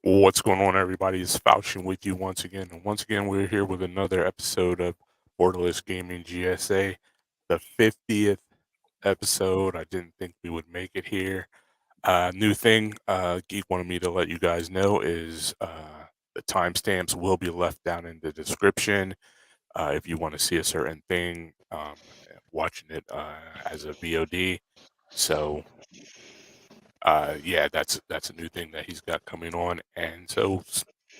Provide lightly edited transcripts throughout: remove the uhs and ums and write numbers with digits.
What's going on, everybody? It's Falchion with you once again. And once again, we're here with another episode of Borderless Gaming GSA, the 50th episode. I didn't think we would make it here. New thing Geek wanted me to let you guys know is the timestamps will be left down in the description if you want to see a certain thing, watching it as a VOD. So yeah, that's a new thing that he's got coming on. And so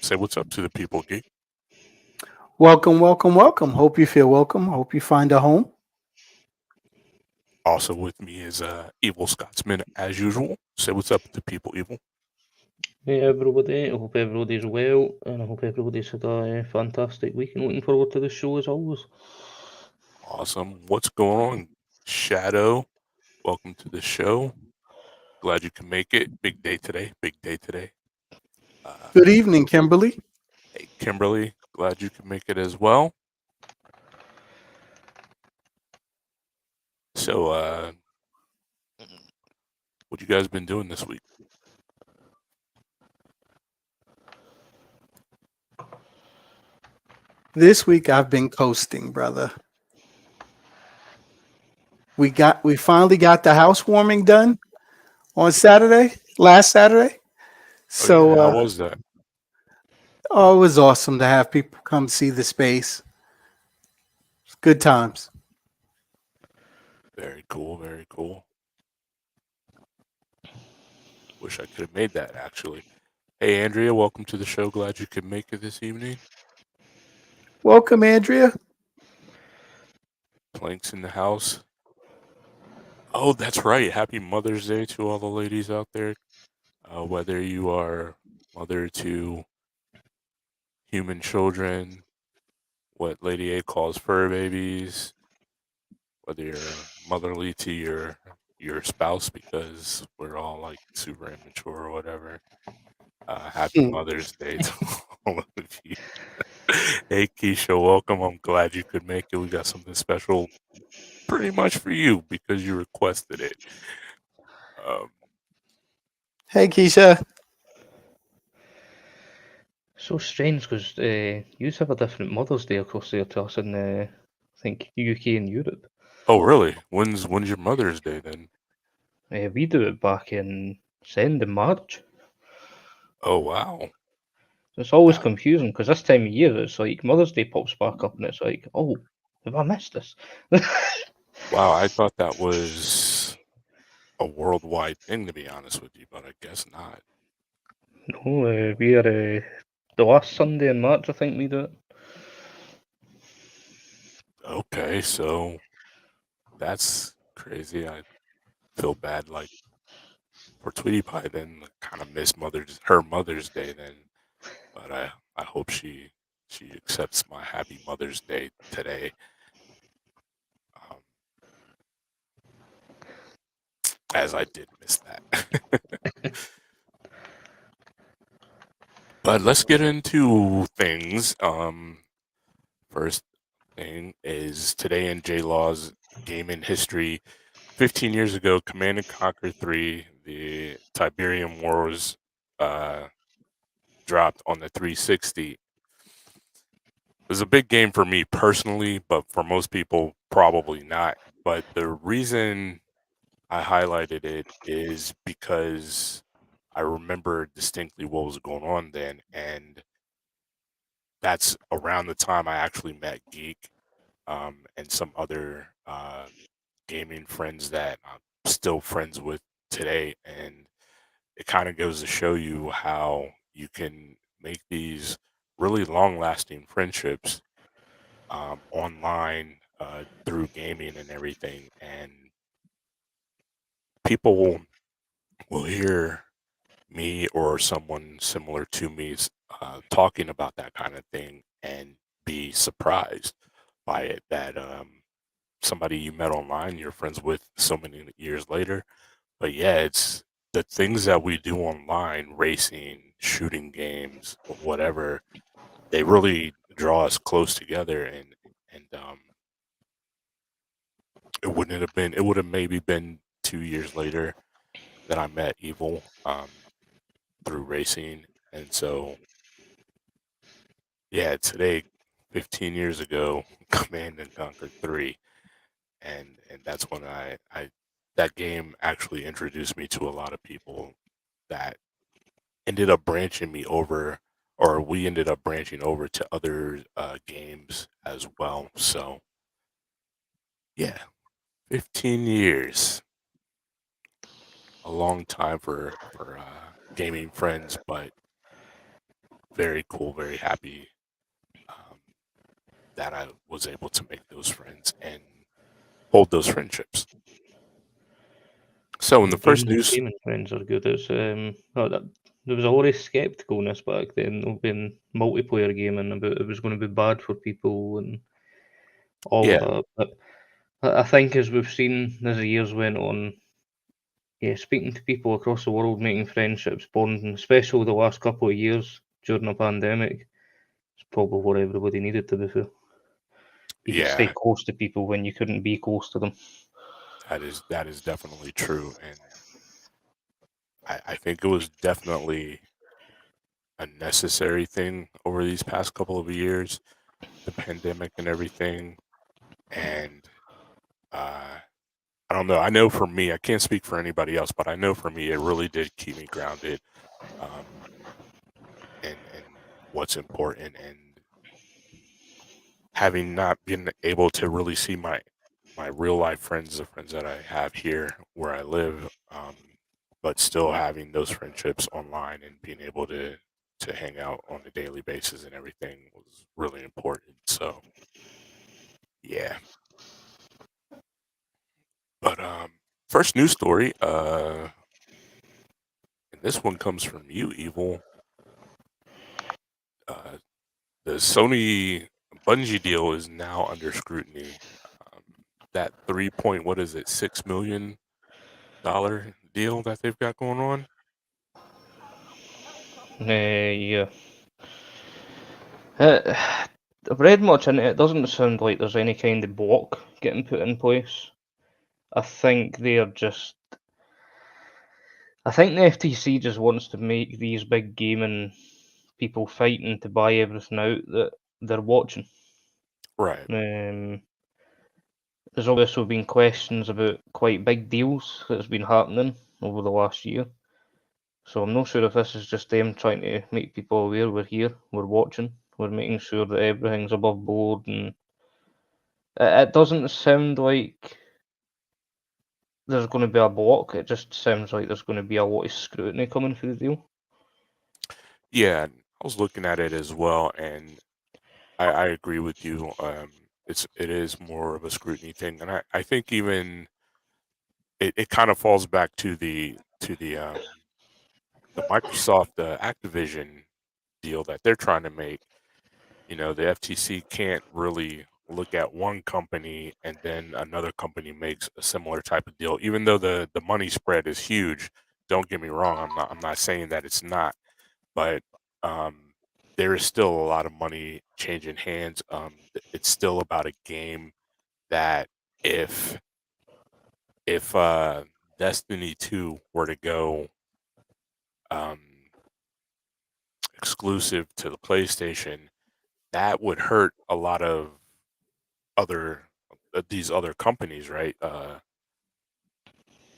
say what's up to the people, Geek. Welcome, welcome, welcome. Hope you feel welcome. Hope you find a home. Also with me is Evil Scotsman as usual. Say what's up to people, Evil. Hey everybody, I hope everybody's well and I hope everybody's had a fantastic week and looking forward to the show as always. Awesome. What's going on, Shadow? Welcome to the show. Glad you can make it. Big day today. Big day today. Good evening, Kimberly. Hey, Kimberly. Glad you can make it as well. So, what you guys been doing this week? This week I've been coasting, brother. We finally got the housewarming done on Saturday, last Saturday. So How was that? it was awesome to have people come see the space. Good times. Very cool. Very cool. Wish I could have made that actually. Hey, Andrea, welcome to the show. Glad you could make it this evening. Welcome, Andrea. Planks in the house. Oh, that's right. Happy Mother's Day to all the ladies out there. Whether you are mother to human children, what Lady A calls fur babies, whether you're motherly to your spouse because we're all like super immature or whatever. Happy Mother's Day to all of you. Hey, Keisha, welcome. I'm glad you could make it. We got something special pretty much for you because you requested it. Hey, Keisha. So strange because you have a different Mother's Day across there to us in I think UK and Europe. Oh, really? When's your Mother's Day then? We do it back in Send in March. Oh, wow. So it's always confusing because this time of year it's like Mother's Day pops back up and it's like, oh, have I missed this? Wow, I thought that was a worldwide thing, to be honest with you, but I guess not. No, we are the last Sunday in March, I think we do it. Okay, so that's crazy. I feel bad, like for Tweety Pie, then kind of miss her Mother's Day then, but I hope she accepts my Happy Mother's Day today. Um, as I did miss that. But let's get into things. First thing is today in J Law's gaming history. 15 years ago, Command and Conquer 3, the Tiberium Wars, dropped on the 360. It was a big game for me personally, but for most people, probably not. But the reason I highlighted it is because I remember distinctly what was going on then, and that's around the time I actually met Geek and some other gaming friends that I'm still friends with today. And it kind of goes to show you how you can make these really long lasting friendships online through gaming and everything. And people will hear me or someone similar to me talking about that kind of thing and be surprised by it that somebody you met online you're friends with so many years later. But yeah, it's the things that we do online, racing, shooting games, whatever, they really draw us close together. And it would have maybe been 2 years later that I met Evil through racing. And so, yeah, today, 15 years ago, Command and Conquer 3, and that's when I that game actually introduced me to a lot of people that ended up branching me over, or we ended up branching over to other games as well. So, yeah, 15 years, a long time for gaming friends, but very cool, very happy um, that I was able to make those friends and hold those friendships. So in the first news, Gaming friends are good. It's there was a lot of scepticalness back then when multiplayer gaming about it was going to be bad for people and all yeah, that. But I think as we've seen as the years went on, yeah, speaking to people across the world, making friendships, bonding, especially the last couple of years during the pandemic, it's probably what everybody needed to be fair. You could stay yeah, close to people when you couldn't be close to them. that is definitely true, and I think it was definitely a necessary thing over these past couple of years, the pandemic and everything, and I don't know. I know for me, I can't speak for anybody else, but I know for me, it really did keep me grounded, um, and what's important, and having not been able to really see my real life friends, the friends that I have here where I live, but still having those friendships online and being able to hang out on a daily basis and everything was really important. So yeah, but first news story, and this one comes from you, Evil. Uh, the Sony Bungie deal is now under scrutiny. Um, that 3 point, what is it, $6 million deal that they've got going on. Yeah. I've read much into it. It doesn't sound like there's any kind of block getting put in place. I think they're just. I think the FTC just wants to make these big gaming people fighting to buy everything out that they're watching. Right. There's also been questions about quite big deals that's been happening over the last year. So I'm not sure if this is just them trying to make people aware we're here, we're watching, we're making sure that everything's above board, and it doesn't sound like there's going to be a block. It just sounds like there's going to be a lot of scrutiny coming through the deal. Yeah, I was looking at it as well, and I agree with you. It is more of a scrutiny thing, and I think even it kind of falls back to the Microsoft Activision deal that they're trying to make. You know, the FTC can't really look at one company and then another company makes a similar type of deal, even though the money spread is huge. Don't get me wrong. I'm not saying that it's not, but um, there is still a lot of money changing hands. It's still about a game that if if Destiny 2 were to go um, exclusive to the PlayStation, that would hurt a lot of other these other companies, right?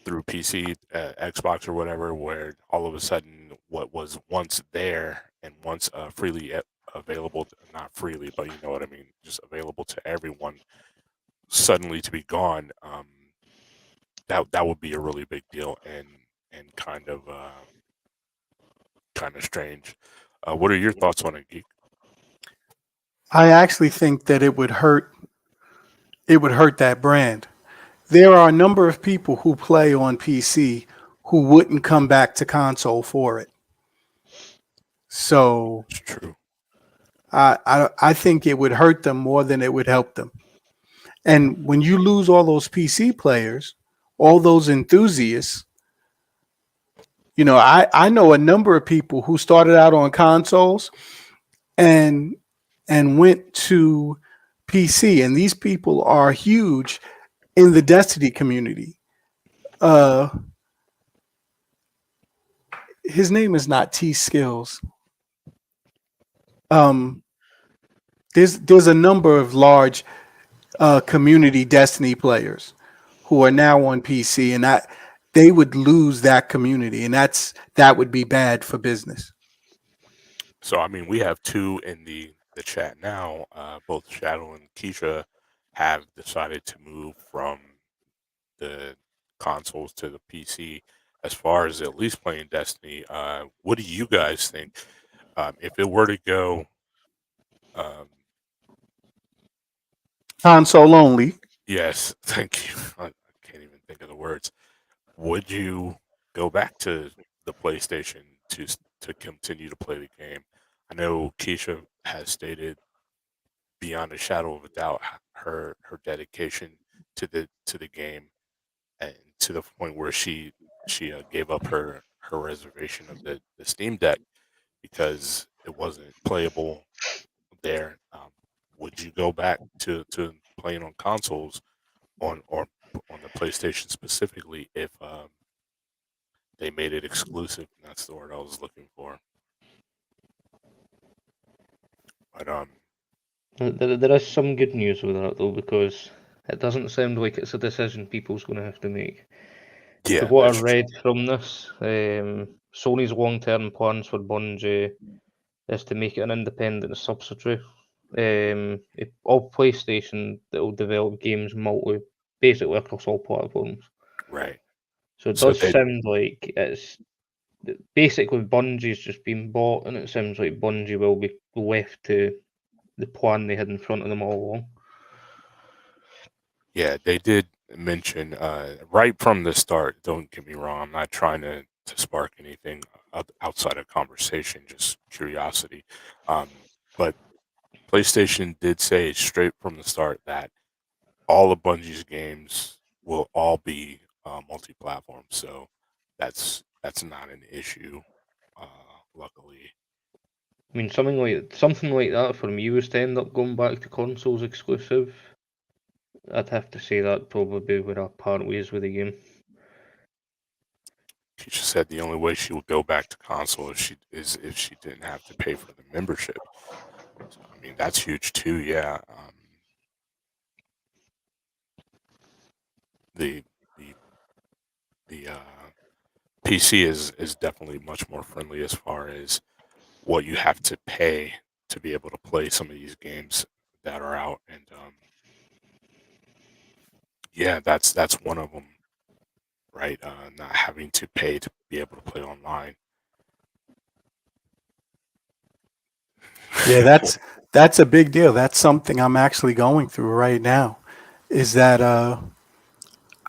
Through PC, Xbox, or whatever, where all of a sudden what was once there and once freely available, not freely, but you know what I mean, just available to everyone, suddenly to be gone. That would be a really big deal and kind of strange. What are your thoughts on it, Geek? I actually think that it would hurt. It would hurt that brand. There are a number of people who play on PC who wouldn't come back to console for it. So It's true. I think it would hurt them more than it would help them. And when you lose all those PC players, all those enthusiasts, I know a number of people who started out on consoles and went to PC, and these people are huge in the Destiny community. Uh, his name is not T Skills. there's a number of large community Destiny players who are now on PC, and that they would lose that community, and that would be bad for business. So I mean, we have two in the chat now. Both Shadow and Keisha have decided to move from the consoles to the PC. As far as at least playing Destiny, what do you guys think? If it were to go, um, Console only. yes, thank you. I can't even think of the words. Would you go back to the PlayStation to continue to play the game? I know Keisha has stated beyond a shadow of a doubt her dedication to the game, and to the point where she gave up her reservation of the Steam Deck because it wasn't playable there. Would you go back to playing on consoles or on the PlayStation specifically if they made it exclusive? That's the word I was looking for. But There is some good news with that though, because it doesn't sound like it's a decision people's going to have to make. yeah, So what I that's true. read from this, Sony's long-term plans for Bungie is to make it an independent subsidiary of PlayStation that will develop games basically across all platforms. Right. So it So does they sound like it's basically Bungie's just been bought, and it sounds like Bungie will be left to the plan they had in front of them all along. Yeah, they did mention right from the start. Don't get me wrong. I'm not trying to spark anything outside of conversation, just curiosity. But PlayStation did say straight from the start that all of Bungie's games will all be multi-platform. So that's not an issue. Luckily, I mean, something like that for me was to end up going back to consoles exclusive. I'd have to say that probably where I part ways with the game. she just said the only way she would go back to console if she didn't have to pay for the membership. So I mean that's huge too. Yeah. The the the PC is definitely much more friendly as far as what you have to pay to be able to play some of these games that are out, and yeah, that's one of them, right? Not having to pay to be able to play online. Yeah, that's a big deal. That's something I'm actually going through right now. Is that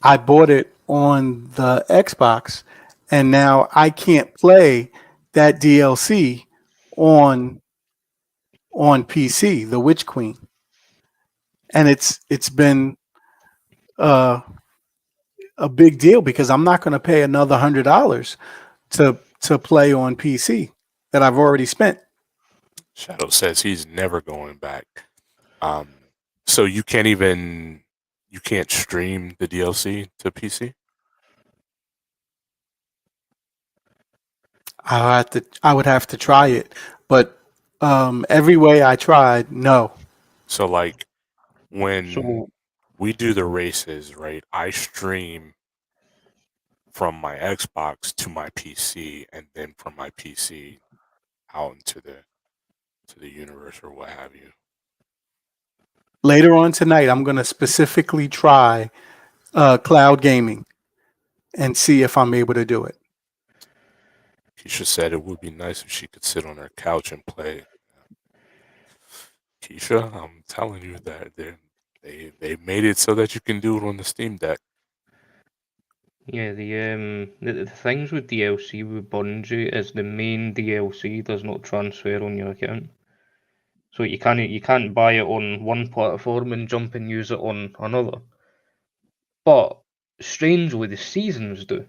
I bought it on the Xbox, and now I can't play that DLC on PC, The Witch Queen, and it's been uh, a big deal because I'm not going to pay another $100 to play on PC that I've already spent. Shadow says he's never going back. Um, so you can't stream the DLC to PC. I would have to try it, but every way I tried, no. So like when So, we do the races, right? I stream from my Xbox to my PC, and then from my PC out into the universe or what have you. Later on tonight, I'm going to specifically try cloud gaming and see if I'm able to do it. Keisha said it would be nice if she could sit on her couch and play. Keisha, I'm telling you that they made it so that you can do it on the Steam Deck. yeah, the things with DLC with Bungie is the main DLC does not transfer on your account. So you can't buy it on one platform and jump and use it on another. But strangely, the seasons do.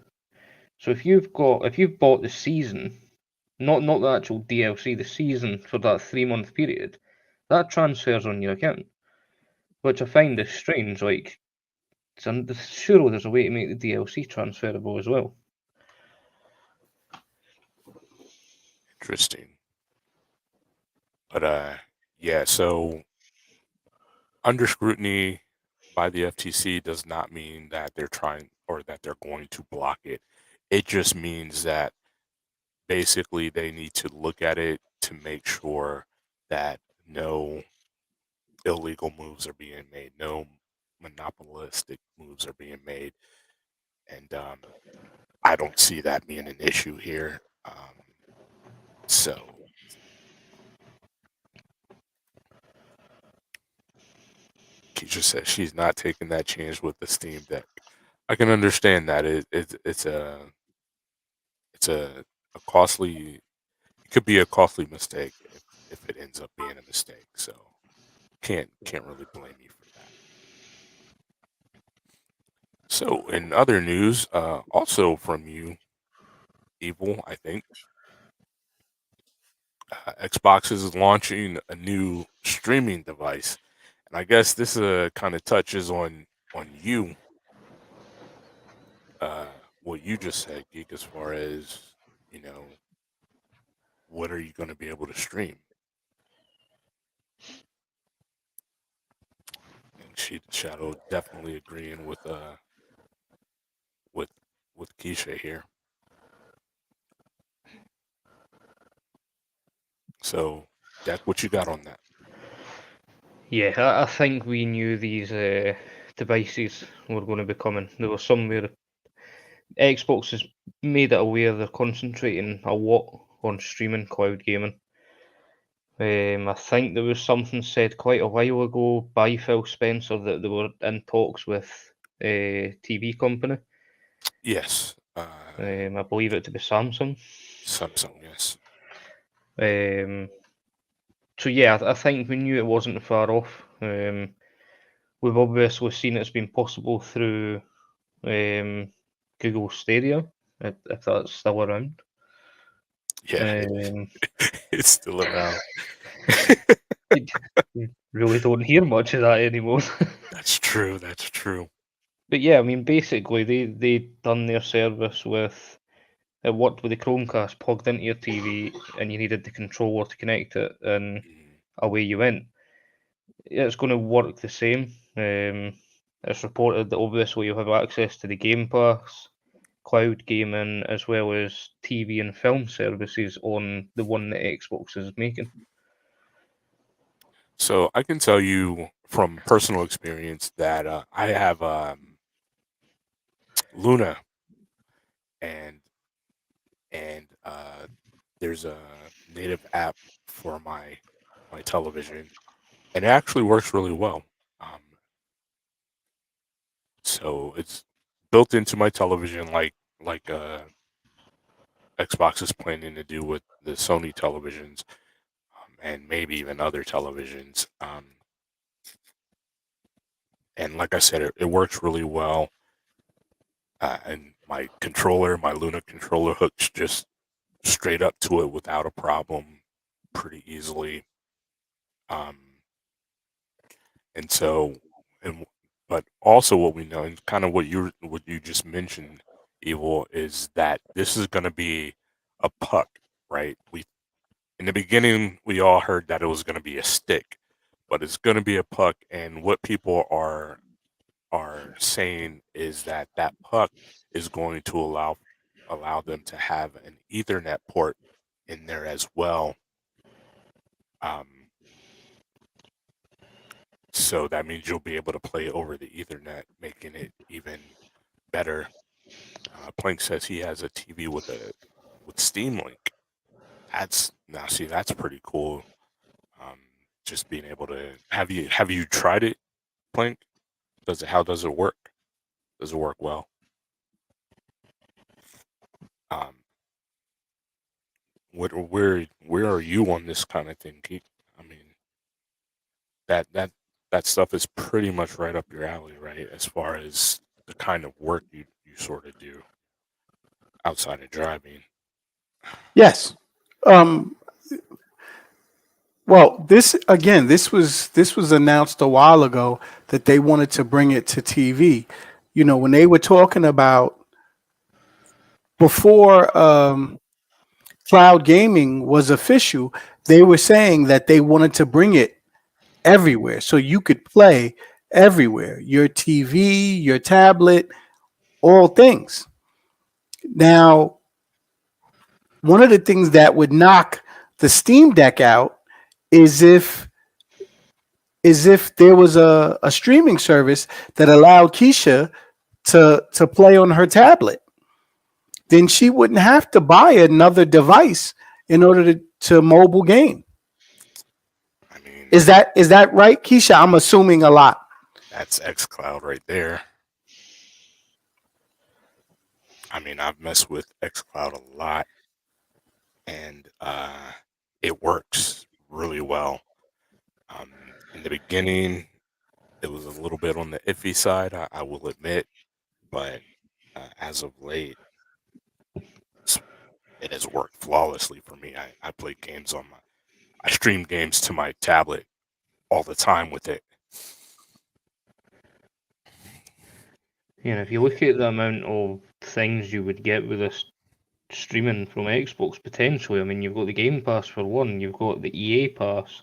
So if you've bought the season, not the actual DLC, the season for that 3 month period, that transfers on your account, which I find is strange. Like, surely there's a way to make the DLC transferable as well. Interesting. But yeah. So under scrutiny by the FTC does not mean that they're trying or that they're going to block it. It just means that basically they need to look at it to make sure that no illegal moves are being made, no monopolistic moves are being made, and I don't see that being an issue here. So Keisha says she's not taking that chance with the Steam Deck. I can understand that it's a costly. It could be a costly mistake if it ends up being a mistake. So can't really blame you for that. So in other news, also from you, Evil, I think Xbox is launching a new streaming device, and I guess this kind of touches on you, what you just said, Geek, as far as you know, what are you going to be able to stream? And Shadow definitely agreeing with with Keisha here. So, Deck, what you got on that? Yeah, I think we knew these devices were going to be coming. There was somewhere Xbox has made it aware they're concentrating a lot on streaming cloud gaming. I think there was something said quite a while ago by Phil Spencer that they were in talks with a TV company. Yes, I believe it to be Samsung. Samsung. Yes. So yeah, I think we knew it wasn't far off. We've obviously seen it's been possible through Google Stadia, if that's still around. Yeah, it's still around. You really don't hear much of that anymore. That's true. That's true. But yeah, I mean, basically, they done their service with it worked with the Chromecast plugged into your TV, and you needed the controller to connect it, and away you went. It's going to work the same. It's reported that obviously you'll have access to the Game Pass, cloud gaming, as well as TV and film services on the one that Xbox is making. So I can tell you from personal experience that I have Luna, and there's a native app for my television, and it actually works really well. Um, so it's built into my television, like Xbox is planning to do with the Sony televisions, and maybe even other televisions. And like I said, it works really well. And my Luna controller, hooks just straight up to it without a problem, pretty easily. Um, and so, and but also what we know, and kind of what you just mentioned, Evil, is that this is going to be a puck, right? We In the beginning we all heard that it was going to be a stick, but it's going to be a puck, and what people are saying is that that puck is going to allow them to have an Ethernet port in there as well. So that means you'll be able to play over the Ethernet, making it even better. Plank says he has a TV with Steam Link. That's pretty cool. Just being able to have you tried it, Plank? How does it work? Does it work well? Where are you on this kind of thing, Geek? I mean, that stuff is pretty much right up your alley, right? As far as the kind of work you sort of do outside of driving. Yes. Well, this was announced a while ago that they wanted to bring it to TV. You know, when they were talking about before cloud gaming was official, they were saying that they wanted to bring it everywhere so you could play everywhere, your TV, your tablet, all things. Now, one of the things that would knock the Steam Deck out is if there was a streaming service that allowed Keisha to play on her tablet. Then she wouldn't have to buy another device in order to mobile game. I mean, Is that right, Keisha? I'm assuming a lot. that's xCloud right there. I mean, I've messed with xCloud a lot, and it works really well. In the beginning, it was a little bit on the iffy side, I will admit, but as of late, it has worked flawlessly for me. I play games I stream games to my tablet all the time with it. And if you look at the amount of things you would get with this streaming from Xbox potentially, I mean, you've got the Game Pass for one, you've got the EA Pass.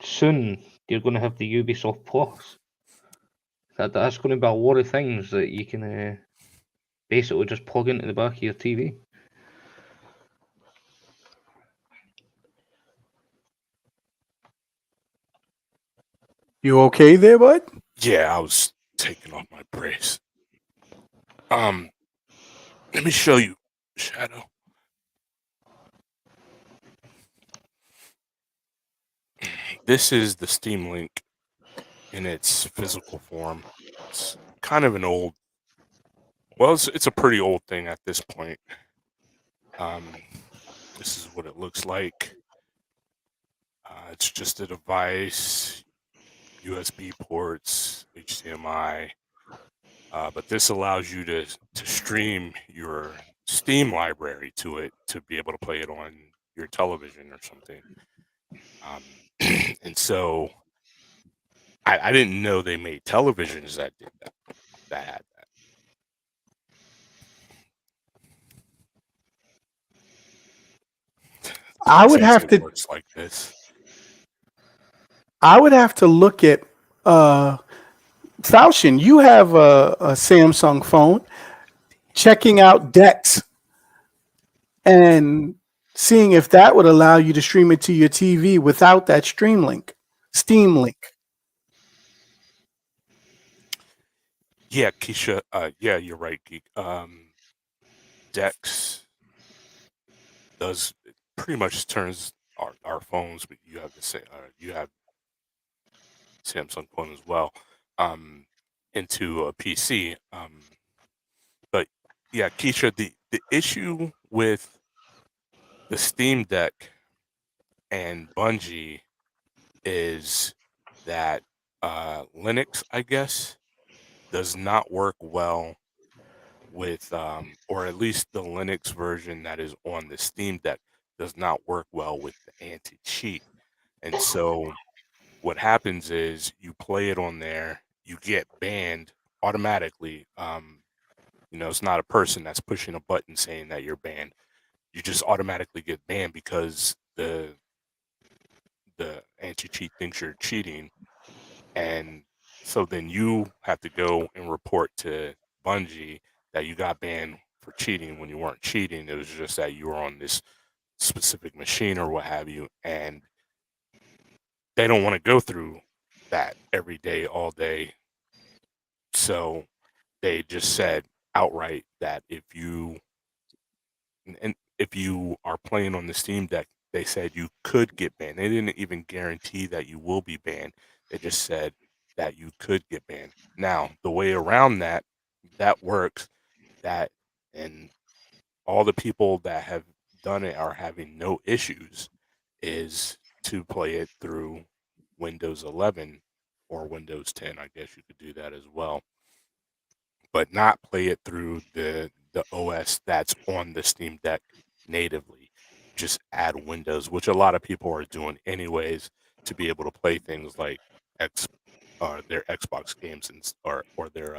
Soon you're going to have the Ubisoft Plus. That's going to be a lot of things that you can basically just plug into the back of your TV. You okay there, bud? Yeah, I was taking off my brace. Let me show you, Shadow. This is the Steam Link in its physical form. It's kind of an old, well, it's a pretty old thing at this point. This is what it looks like. It's just a device, USB ports, HDMI, but this allows you to stream your Steam library to it to be able to play it on your television or something. And so I didn't know they made televisions that did that had that. I would have to. Works like this. I would have to look at Falchion. You have a Samsung phone. Checking out decks and seeing if that would allow you to stream it to your TV without that Steam link. Yeah, Keisha. Yeah, you're right, Geek. Dex does pretty much turns our phones, but you have the same. You have Samsung phone as well, into a PC. But yeah, Keisha, the issue with the Steam Deck and Bungie is that Linux, I guess, does not work well with, or at least the Linux version that is on the Steam Deck does not work well with the anti-cheat. And so what happens is you play it on there, you get banned automatically. It's not a person that's pushing a button saying that you're banned. You just automatically get banned because the anti-cheat thinks you're cheating, and so then you have to go and report to Bungie that you got banned for cheating when you weren't cheating. It was just that you were on this specific machine or what have you, and they don't want to go through that every day, all day. So they just said outright that if you are playing on the Steam Deck, they said you could get banned. They didn't even guarantee that you will be banned. They just said that you could get banned. Now, the way around that works, and all the people that have done it are having no issues, is to play it through Windows 11 or Windows 10. I guess you could do that as well, but not play it through the OS that's on the Steam Deck natively. Just add Windows, which a lot of people are doing anyways, to be able to play things like their Xbox games or their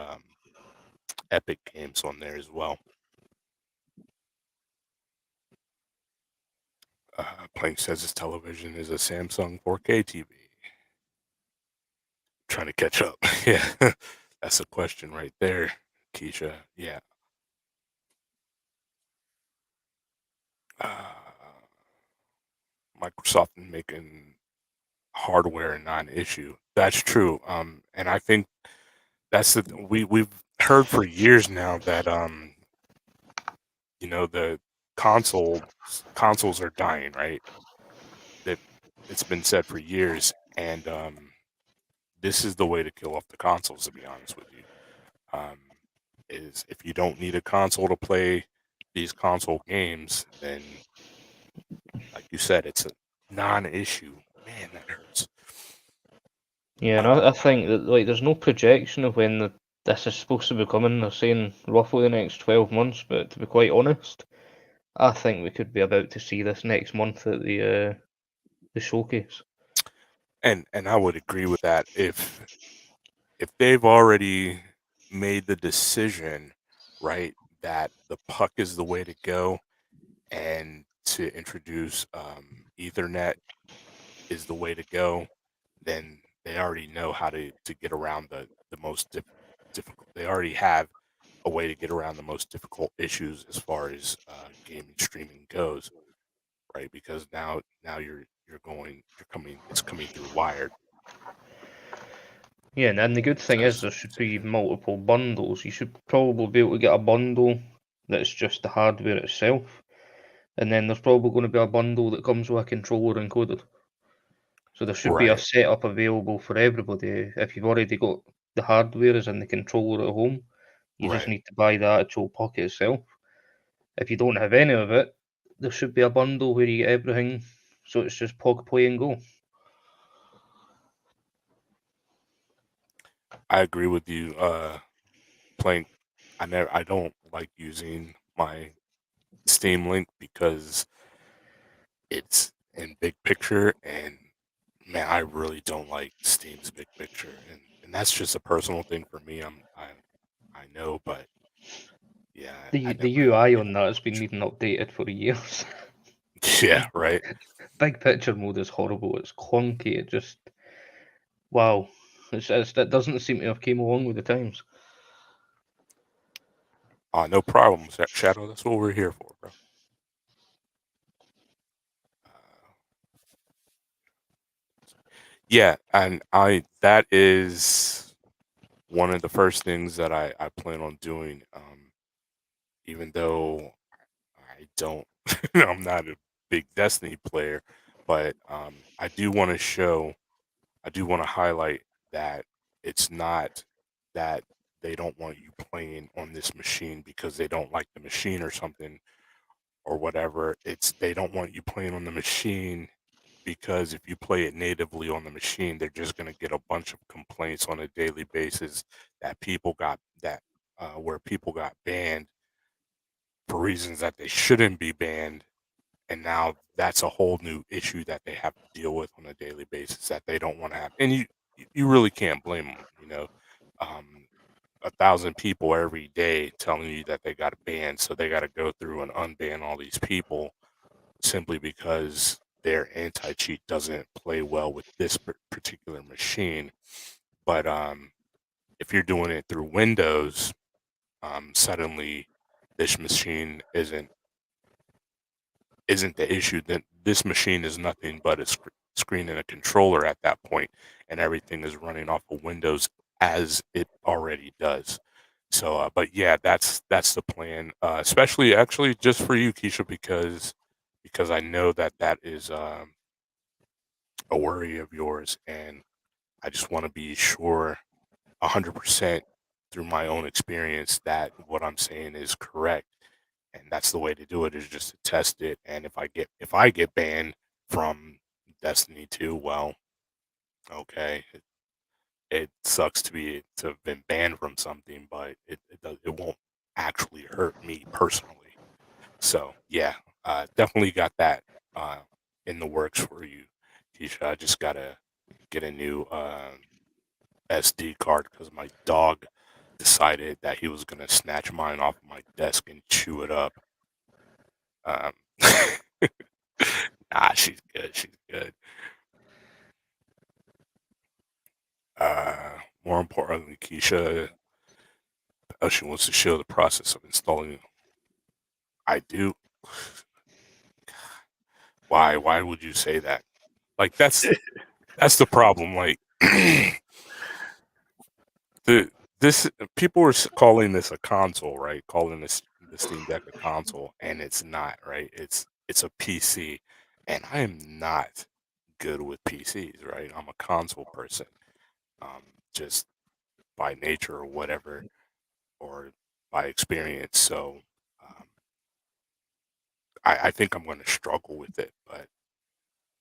Epic games on there as well. Plank says his television is a Samsung 4K TV. Trying to catch up. Yeah, that's a question right there, Keisha. Yeah. Microsoft making hardware a non-issue. That's true. And I think that's we've heard for years now that the consoles are dying, right? That it's been said for years, and this is the way to kill off the consoles. To be honest with you, is if you don't need a console to play these console games, then, like you said, it's a non-issue. Man, that hurts. Yeah, and I think that there's no projection of when this is supposed to be coming. They're saying roughly the next 12 months, but to be quite honest, I think we could be about to see this next month at the showcase. And I would agree with that if they've already made the decision, right, that the puck is the way to go, and to introduce Ethernet is the way to go, then they already know how to get around the most difficult. They already have a way to get around the most difficult issues as far as gaming streaming goes, right? Because now it's coming through wired. Yeah, and the good thing is there should be multiple bundles. You should probably be able to get a bundle that's just the hardware itself, and then there's probably going to be a bundle that comes with a controller included. So there should be a Right. setup available for everybody. If you've already got the hardware as in the controller at home, you just Right. need to buy the actual pocket itself. If you don't have any of it, there should be a bundle where you get everything, so it's just plug, play, and go. I agree with you. Playing, I don't like using my Steam Link because it's in big picture, and man, I really don't like Steam's big picture, and that's just a personal thing for me. I know, but yeah, I The never. UI on that has been needing updated for years. Yeah, right. Big picture mode is horrible. It's clunky. It just wow. It doesn't seem to have came along with the times. No problem, Shadow. That's what we're here for, bro. Yeah, and that is one of the first things that I plan on doing. Even though I don't, I'm not a big Destiny player, but I do want to highlight that it's not that they don't want you playing on this machine because they don't like the machine or something or whatever. It's they don't want you playing on the machine because if you play it natively on the machine, they're just going to get a bunch of complaints on a daily basis that where people got banned for reasons that they shouldn't be banned, and now that's a whole new issue that they have to deal with on a daily basis that they don't want to have. And you really can't blame them. 1,000 people every day telling you that they got banned, so they got to go through and unban all these people simply because their anti-cheat doesn't play well with this particular machine. But if you're doing it through Windows, suddenly this machine isn't the issue. Then this machine is nothing but a screen and a controller at that point, and everything is running off of Windows as it already does. So, but yeah, that's the plan. Especially actually just for you, Keisha, because I know that is a worry of yours, and I just want to be sure 100% through my own experience that what I'm saying is correct. And that's the way to do it, is just to test it. And if I get banned from Destiny 2, well, okay, it sucks to have been banned from something, but it won't actually hurt me personally. So yeah, definitely got that in the works for you, Keisha. I just gotta get a new SD card because my dog decided that he was gonna snatch mine off my desk and chew it up. Um, Ah, she's good. She's good. More importantly, Keisha, she wants to show the process of installing. I do. Why? Why would you say that? Like that's the problem. Like the this people are calling this a console, right? Calling this the Steam Deck a console, and it's not, right? It's a PC, and I am not good with PCs, right? I'm a console person, um, just by nature or whatever, or by experience. So I think I'm going to struggle with it, but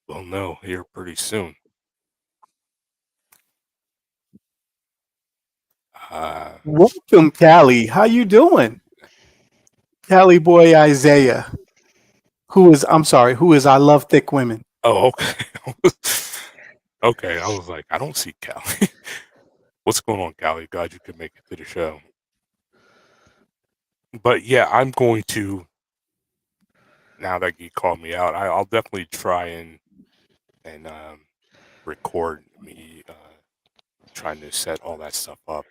we'll know here pretty soon. Welcome, Callie. How you doing? Callie boy Isaiah, who is I love thick women. Oh, okay. Okay, I was like, I don't see Callie. What's going on, Callie? Glad you could make it to the show. But yeah, I'm going to, now that you called me out, I'll definitely try and record me trying to set all that stuff up.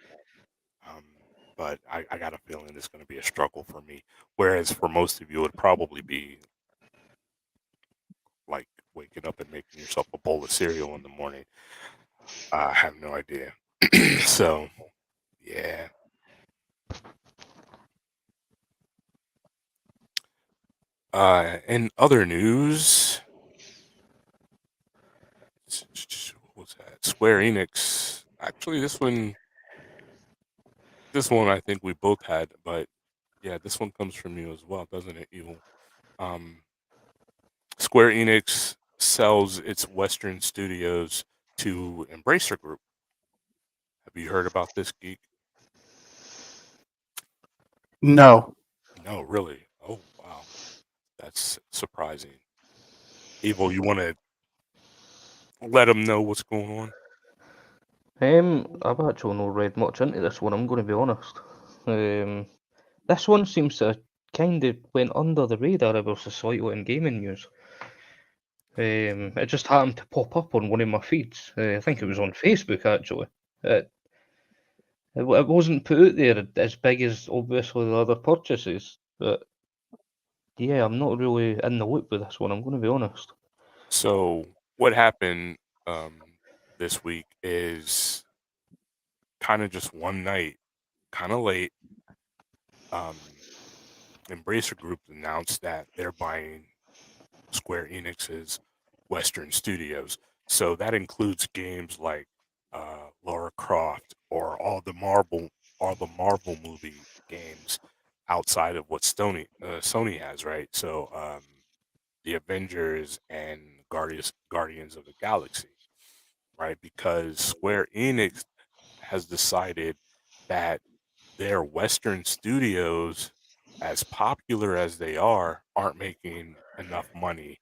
Um, but I got a feeling it's going to be a struggle for me. Whereas for most of you, it would probably be like waking up and making yourself a bowl of cereal in the morning. I have no idea. So, yeah. In other news, what was that? Square Enix. Actually, this one I think we both had, but yeah, this one comes from you as well, doesn't it, Evil? Um, Square Enix sells its Western studios to Embracer Group. Have you heard about this, Geek? No. No, really. Oh, wow. That's surprising. Evil, you want to let them know what's going on? I've actually not read much into this one, I'm going to be honest. This one seems to kind of went under the radar ever so slightly in gaming news. It just happened to pop up on one of my feeds. I think it was on Facebook actually. It wasn't put out there as big as obviously the other purchases, but yeah, I'm not really in the loop with this one, I'm going to be honest. So, what happened this week is kind of just one night, kind of late. Embracer Group announced that they're buying Square Enix's Western studios. So that includes games like Lara Croft or all the Marvel movie games outside of what Sony has, right? So the Avengers and Guardians of the Galaxy, right? Because Square Enix has decided that their Western studios, as popular as they are, aren't making enough money.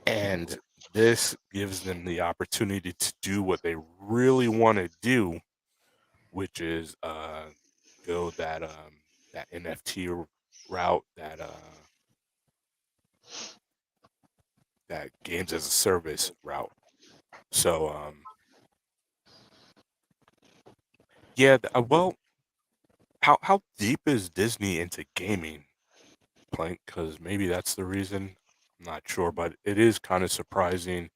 And this gives them the opportunity to do what they really want to do, which is go that NFT route, that games as a service route. So yeah, well, how deep is Disney into gaming, Plank? Because maybe that's the reason. I'm not sure, but it is kind of surprising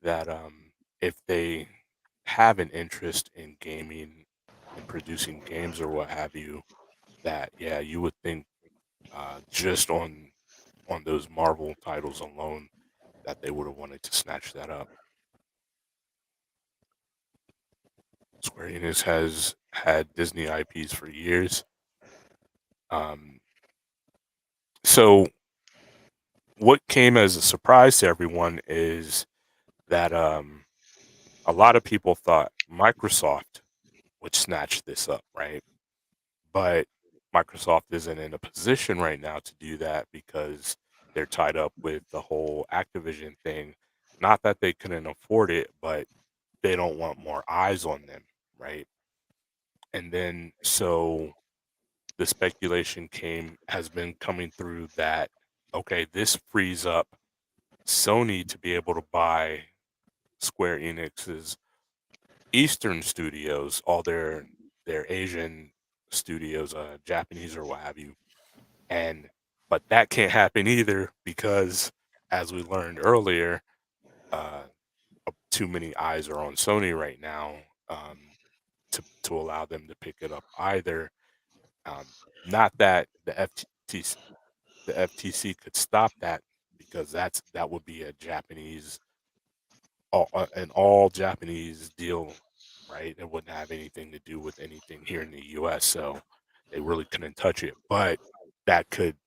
that if they have an interest in gaming and producing games or what have you, that yeah, you would think just on those Marvel titles alone that they would have wanted to snatch that up. Square Enix has had Disney IPs for years. Um, so what came as a surprise to everyone is that a lot of people thought Microsoft would snatch this up, right? But Microsoft isn't in a position right now to do that because they're tied up with the whole Activision thing. Not that they couldn't afford it, but they don't want more eyes on them, right? And then so the speculation has been coming through that okay, this frees up Sony to be able to buy Square Enix's Eastern studios, all their Asian studios, Japanese or what have you, but that can't happen either because, as we learned earlier, uh, too many eyes are on Sony right now, to allow them to pick it up either. Um, Not that the FTC could stop that, because that would be a Japanese an all Japanese deal, right? It wouldn't have anything to do with anything here in the U.S., so they really couldn't touch it. But that could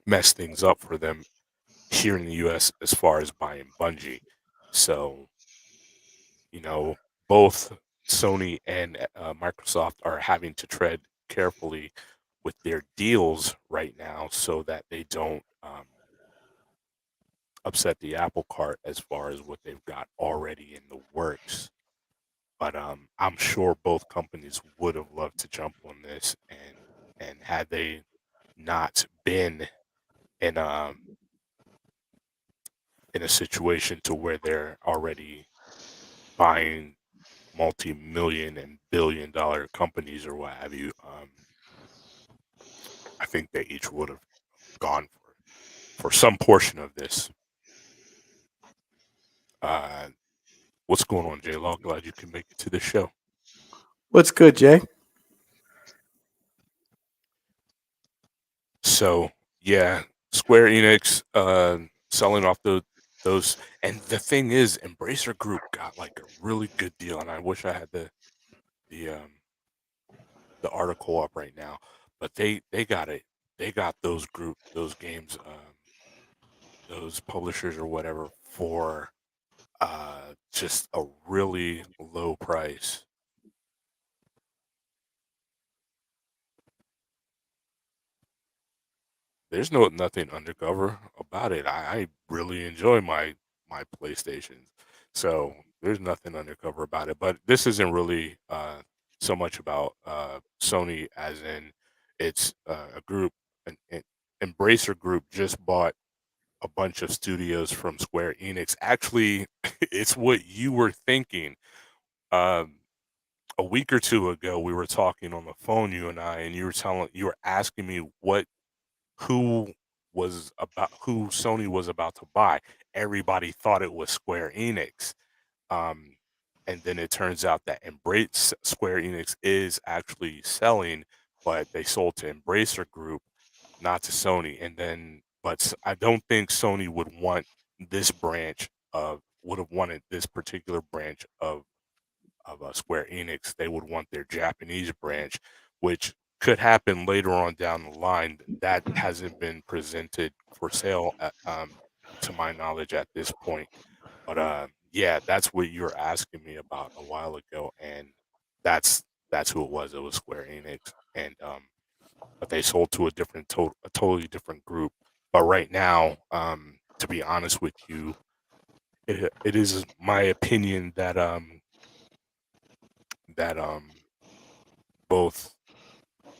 mess things up for them here in the U.S. as far as buying Bungie. So, you know, both Sony and Microsoft are having to tread carefully with their deals right now so that they don't upset the apple cart as far as what they've got already in the works. But I'm sure both companies would have loved to jump on this, and had they not been in in a situation to where they're already buying multi-million and billion-dollar companies or what have you, I think they each would have gone for some portion of this. Uh, what's going on, J Law? Glad you can make it to the show. What's good, Jay? So yeah, Square Enix selling off those, and the thing is, Embracer Group got like a really good deal, and I wish I had the um the article up right now, but they got it. They got those games, those publishers or whatever, for just a really low price. There's nothing undercover about it. I really enjoy my PlayStations, so there's nothing undercover about it. But this isn't really so much about Sony, as in it's a group. An Embracer Group just bought a bunch of studios from Square Enix. Actually, it's what you were thinking. Um, a week or two ago, we were talking on the phone, you and I, and you were asking me who who Sony was about to buy. Everybody thought it was Square Enix. Um, and then it turns out that Square Enix is actually selling, but they sold to Embracer Group, not to Sony. And then, I don't think Sony would have wanted this particular branch of Square Enix. They would want their Japanese branch, which could happen later on down the line. That hasn't been presented for sale, to my knowledge, at this point. But yeah, that's what you were asking me about a while ago, and that's who it was. It was Square Enix, and but they sold to a totally different group. But right now, to be honest with you, it is my opinion that that both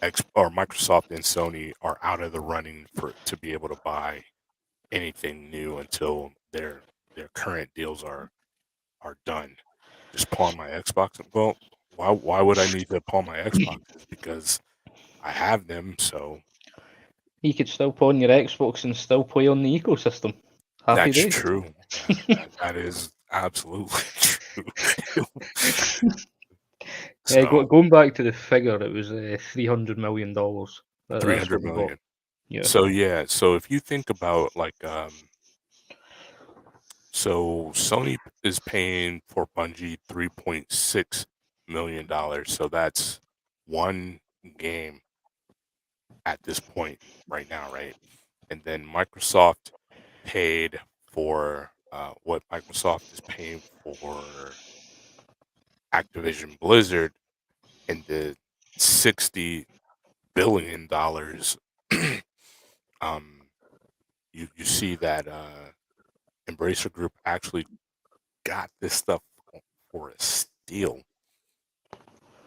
Microsoft and Sony are out of the running to be able to buy anything new until their current deals are done. Just pawn my Xbox. Well, why would I need to pawn my Xboxes? Because I have them, so You could still pawn your Xbox and still play on the ecosystem. Happy that's days. true. That is absolutely true. So Going back to the figure, it was $300 million. That's 300 what we bought. million. Yeah. So yeah, so if you think about like so Sony is paying for Bungie $3.6 million. So that's one game at this point right now, right? And then Microsoft paid for what Microsoft is paying for Activision Blizzard in the $60 billion. um, you see that Embracer Group actually got this stuff for a steal.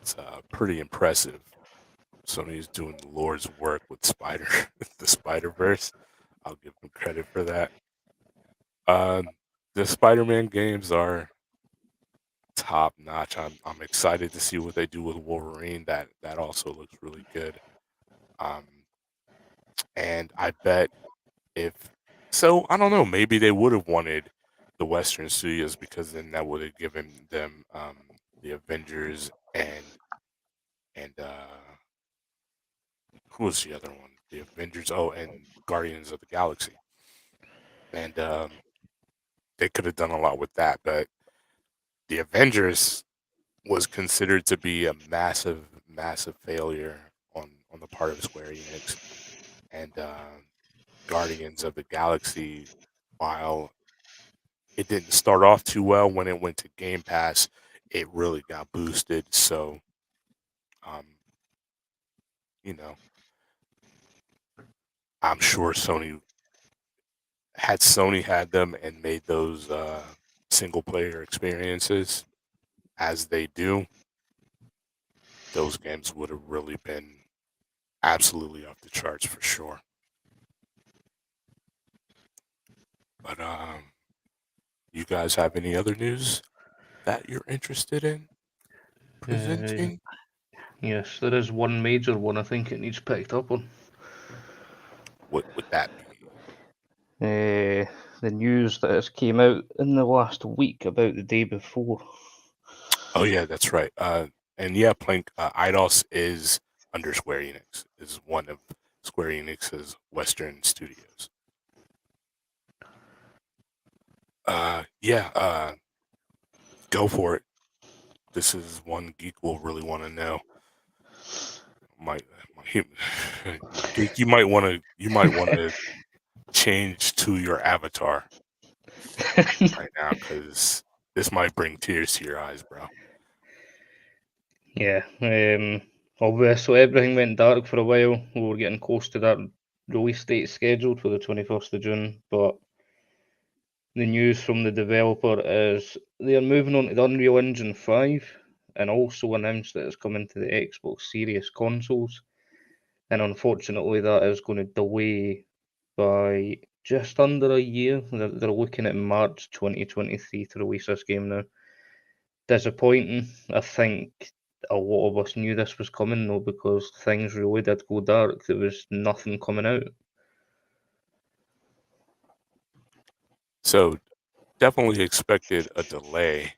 It's pretty impressive. Sony's doing the Lord's work with the Spider-Verse. I'll give them credit for that. The Spider-Man games are top notch. I'm excited to see what they do with Wolverine. That also looks really good. Um, and I bet if so, I don't know. Maybe they would have wanted the Western studios because then that would have given them the Avengers and who was the other one? The Avengers. Oh, and Guardians of the Galaxy. And they could have done a lot with that, but the Avengers was considered to be a massive, massive failure on the part of Square Enix, and Guardians of the Galaxy, while it didn't start off too well when it went to Game Pass, it really got boosted. So, um, you know, I'm sure Sony had them and made those single player experiences as they do, those games would have really been absolutely off the charts for sure. But you guys have any other news that you're interested in presenting? Yes, there is one major one I think it needs picked up on. What would that be? The news that has came out in the last week about the day before. Oh yeah, that's right. And yeah, Plank Eidos is under Square Enix. Is one of Square Enix's Western studios. Yeah. Go for it. This is one Geek will really want to know. Might, Geek, you might want to change to your avatar right now because this might bring tears to your eyes, bro. Yeah, so everything went dark for a while. We were getting close to that release date scheduled for the 21st of June, but the news from the developer is they are moving on to the Unreal Engine 5 and also announced that it's coming to the Xbox Series consoles. And unfortunately, that is going to delay by just under a year. They're looking at March 2023 to release this game now. Disappointing. I think a lot of us knew this was coming though because things really did go dark. There was nothing coming out. So definitely expected a delay.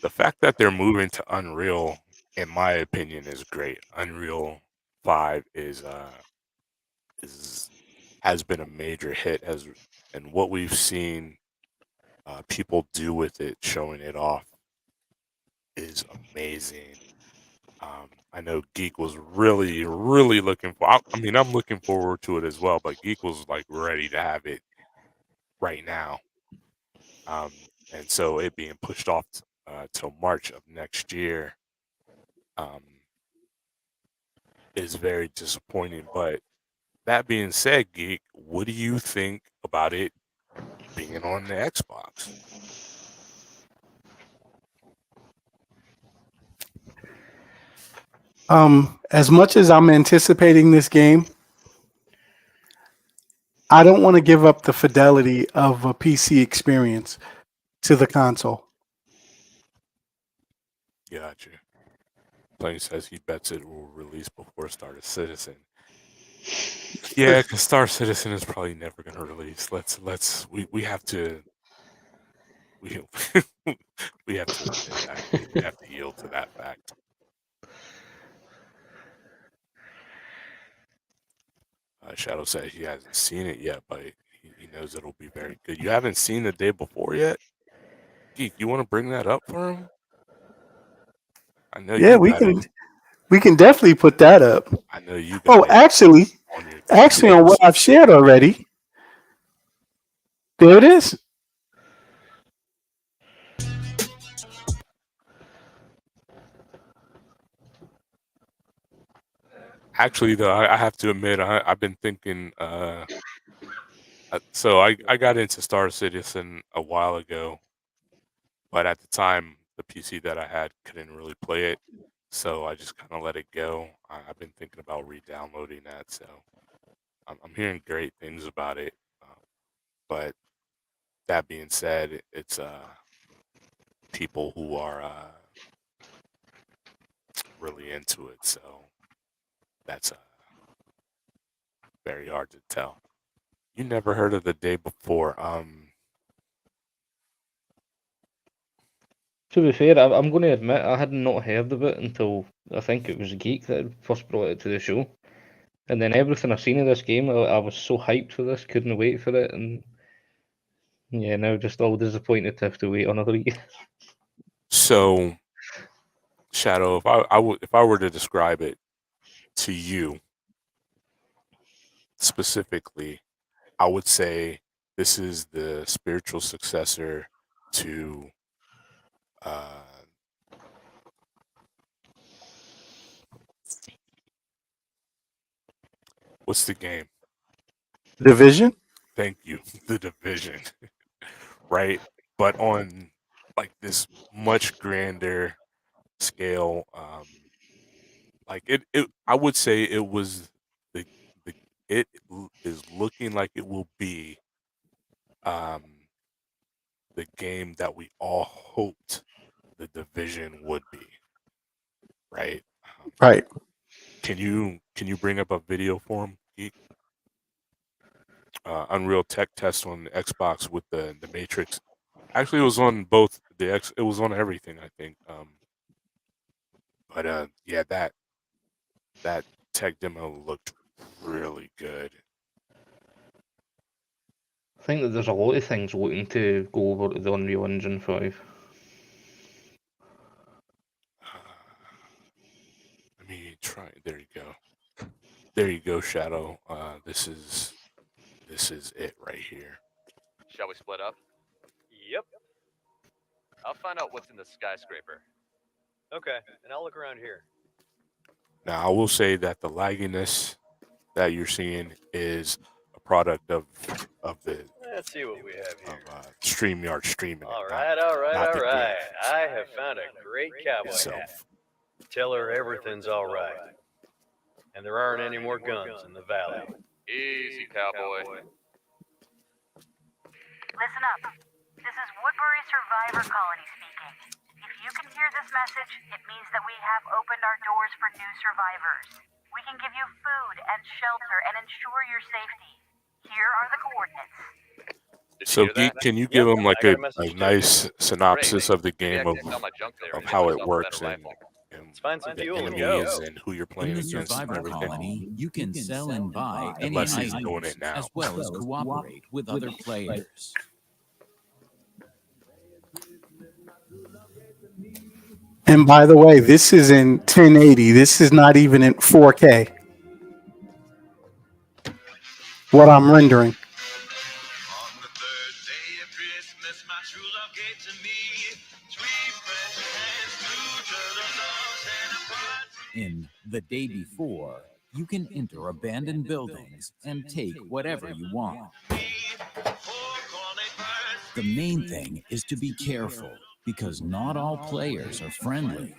The fact that they're moving to Unreal, in my opinion, is great. Unreal 5 is has been a major hit and what we've seen people do with it, showing it off, is amazing. I know Geek was really, really looking for. I mean, I'm looking forward to it as well, but Geek was like ready to have it right now. And so it being pushed off till March of next year um, is very disappointing. But that being said, Geek, what do you think about it being on the Xbox? As much as I'm anticipating this game, I don't want to give up the fidelity of a PC experience to the console. Gotcha. Plain says he bets it will release before Star Citizen. Yeah, because Star Citizen is probably never going to release. We have to we we have to admit that. We have to yield to that fact. Shadow said he hasn't seen it yet, but he knows it'll be very good. You haven't seen the day before yet? Geek, you want to bring that up for him? I know Yeah, you got it. we can definitely put that up. I know you Oh, got it on your actually, on what list. I've shared already, there it is. Actually, though, I have to admit, I've been thinking. So I got into Star Citizen a while ago, but at the time, the PC that I had couldn't really play it, so I just kind of let it go. I've been thinking about re-downloading that, so I'm hearing great things about it, but that being said, it's people who are really into it, so that's very hard to tell. You never heard of The Day Before? To be fair, I'm going to admit I had not heard of it until I think it was Geek that first brought it to the show. And then everything I've seen of this game, I was so hyped for this, couldn't wait for it, and yeah, now just all disappointed to have to wait another year. So, Shadow, if I were to describe it to you specifically, I would say this is the spiritual successor to what's the game? Division? Thank you. The Division. Right? But on like this much grander scale, like it I would say it was the it is looking like it will be the game that we all hoped the Division would be. Right? Right. Can you bring up a video for him, Geek? Unreal Tech Test on the Xbox with the Matrix. Actually, it was on both the X. It was on everything, I think. But yeah, that tech demo looked really good. I think that there's a lot of things looking to go over to the Unreal Engine 5. Let me try. There you go. There you go, Shadow. This is it right here. Shall we split up? Yep. I'll find out what's in the skyscraper. Okay, and I'll look around here. Now, I will say that the lagginess that you're seeing is a product of the Let's see what we have here. StreamYard streaming. All it, right. not the game I have found a great cowboy itself. hat. Tell her everything's all right. And there aren't any more guns in the valley. Easy, cowboy. Listen up. This is Woodbury Survivor Colony speaking. If you can hear this message, it means that we have opened our doors for new survivors. We can give you food and shelter and ensure your safety. Here are the coordinates. So, Geek, can you give them like a nice synopsis Great. of the game Maybe I can sell my junk there of and make how it myself a works better and rifle. Let's find some the fuel and enemies go. and who you're In playing the against and Survivor everything? Colony, you can sell and buy any Unless he's doing items, it now. as well as cooperate with other players. And by the way, this is in 1080. This is not even in 4K. What I'm rendering. On the third day of Christmas, my true love gave to me 3 fresh hands, 2 turtle doves, and a party. In The Day Before, you can enter abandoned buildings and take whatever you want. The main thing is to be careful, because not all players are friendly.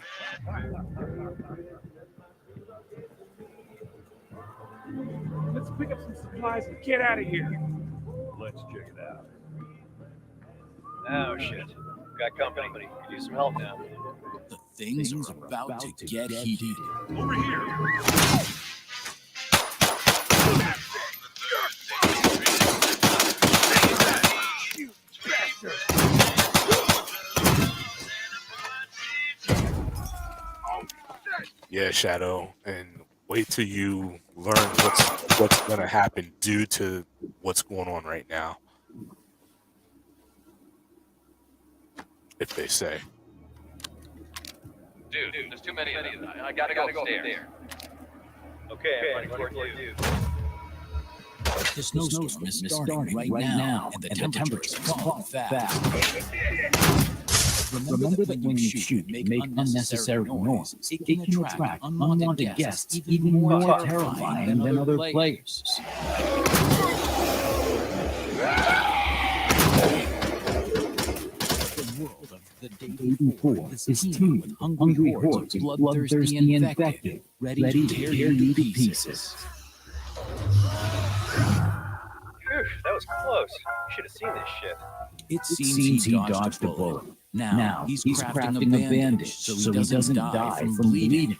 Let's pick up some supplies and get out of here. Let's check it out. Oh, shit. Got company. Could use some help now. The things are about to get heated. Over here. Yeah, Shadow, and wait till you learn what's going to happen due to what's going on right now. If they say. Dude, there's too many of these. I gotta go upstairs. Okay, I'm running toward you. The snowstorm is starting right now, and the temperatures are falling fast. Remember that when you shoot, make unnecessary noise. It can attract unwanted guests, even more terrifying than other players. The world of The Day Before is teeming with hungry hordes of bloodthirsty infected, ready to tear you to pieces. Phew, that was was close. You should have seen this shit. It seems he dodged a bullet. Now he's crafting a bandage so he doesn't die from bleeding.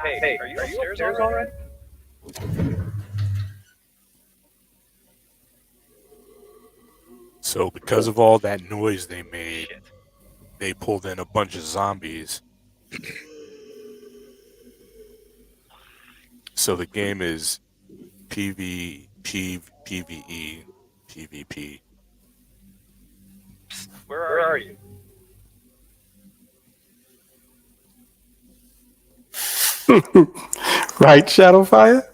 Hey, are you upstairs all right? So because of all that noise they made, they pulled in a bunch of zombies. So the game is PvE, PvP. Where are you? Right, Shadowfire?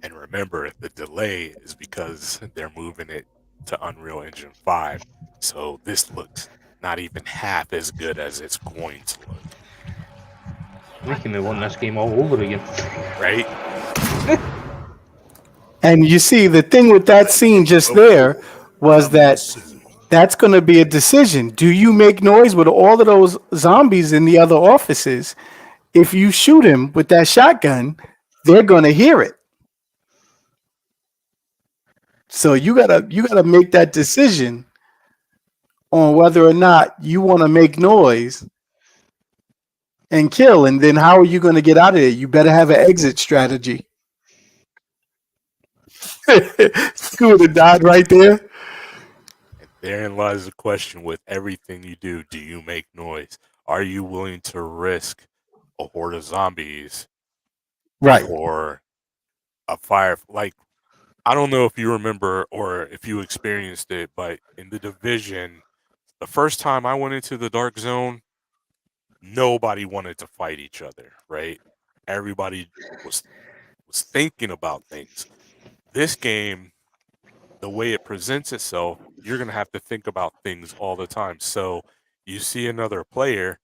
And remember, the delay is because they're moving it to Unreal Engine 5. So this looks not even half as good as it's going to look. Making me want this game all over again. Right? And you see, the thing with that scene just there was that that's going to be a decision. Do you make noise with all of those zombies in the other offices? If you shoot him with that shotgun, they're going to hear it. So you gotta make that decision on whether or not you want to make noise and kill. And then how are you going to get out of it? You better have an exit strategy. You would have died right there. And therein lies the question with everything you do. Do you make noise? Are you willing to risk a horde of zombies Right. for a fire? Like, I don't know if you remember or if you experienced it, but in the Division, the first time I went into the Dark Zone, nobody wanted to fight each other, right? Everybody was thinking about things. This game, the way it presents itself, you're going to have to think about things all the time. So you see another player,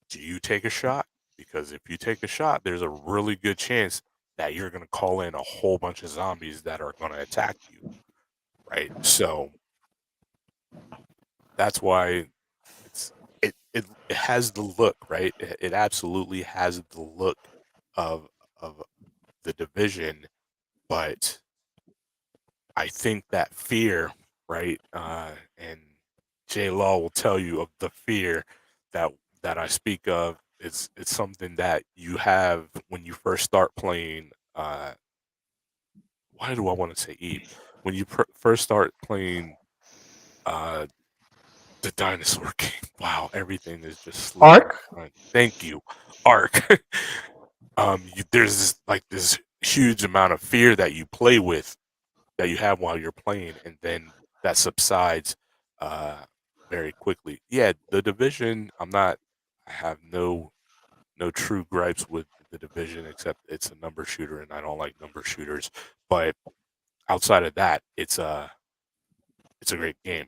do you take a shot? Because if you take a shot, there's a really good chance that you're going to call in a whole bunch of zombies that are going to attack you, right? So that's why it has the look, right? It absolutely has the look of the Division, but I think that fear, right? And J Law will tell you of the fear that I speak of. It's something that you have when you first start playing. Why do I want to say Eve? When you first start playing the dinosaur game. Wow, everything is just slipping. Ark? Thank you, Ark. There's this huge amount of fear that you play with, that you have while you're playing, and then that subsides very quickly. Yeah, the Division. I have no true gripes with the Division, except it's a number shooter, and I don't like number shooters. But outside of that, it's a great game.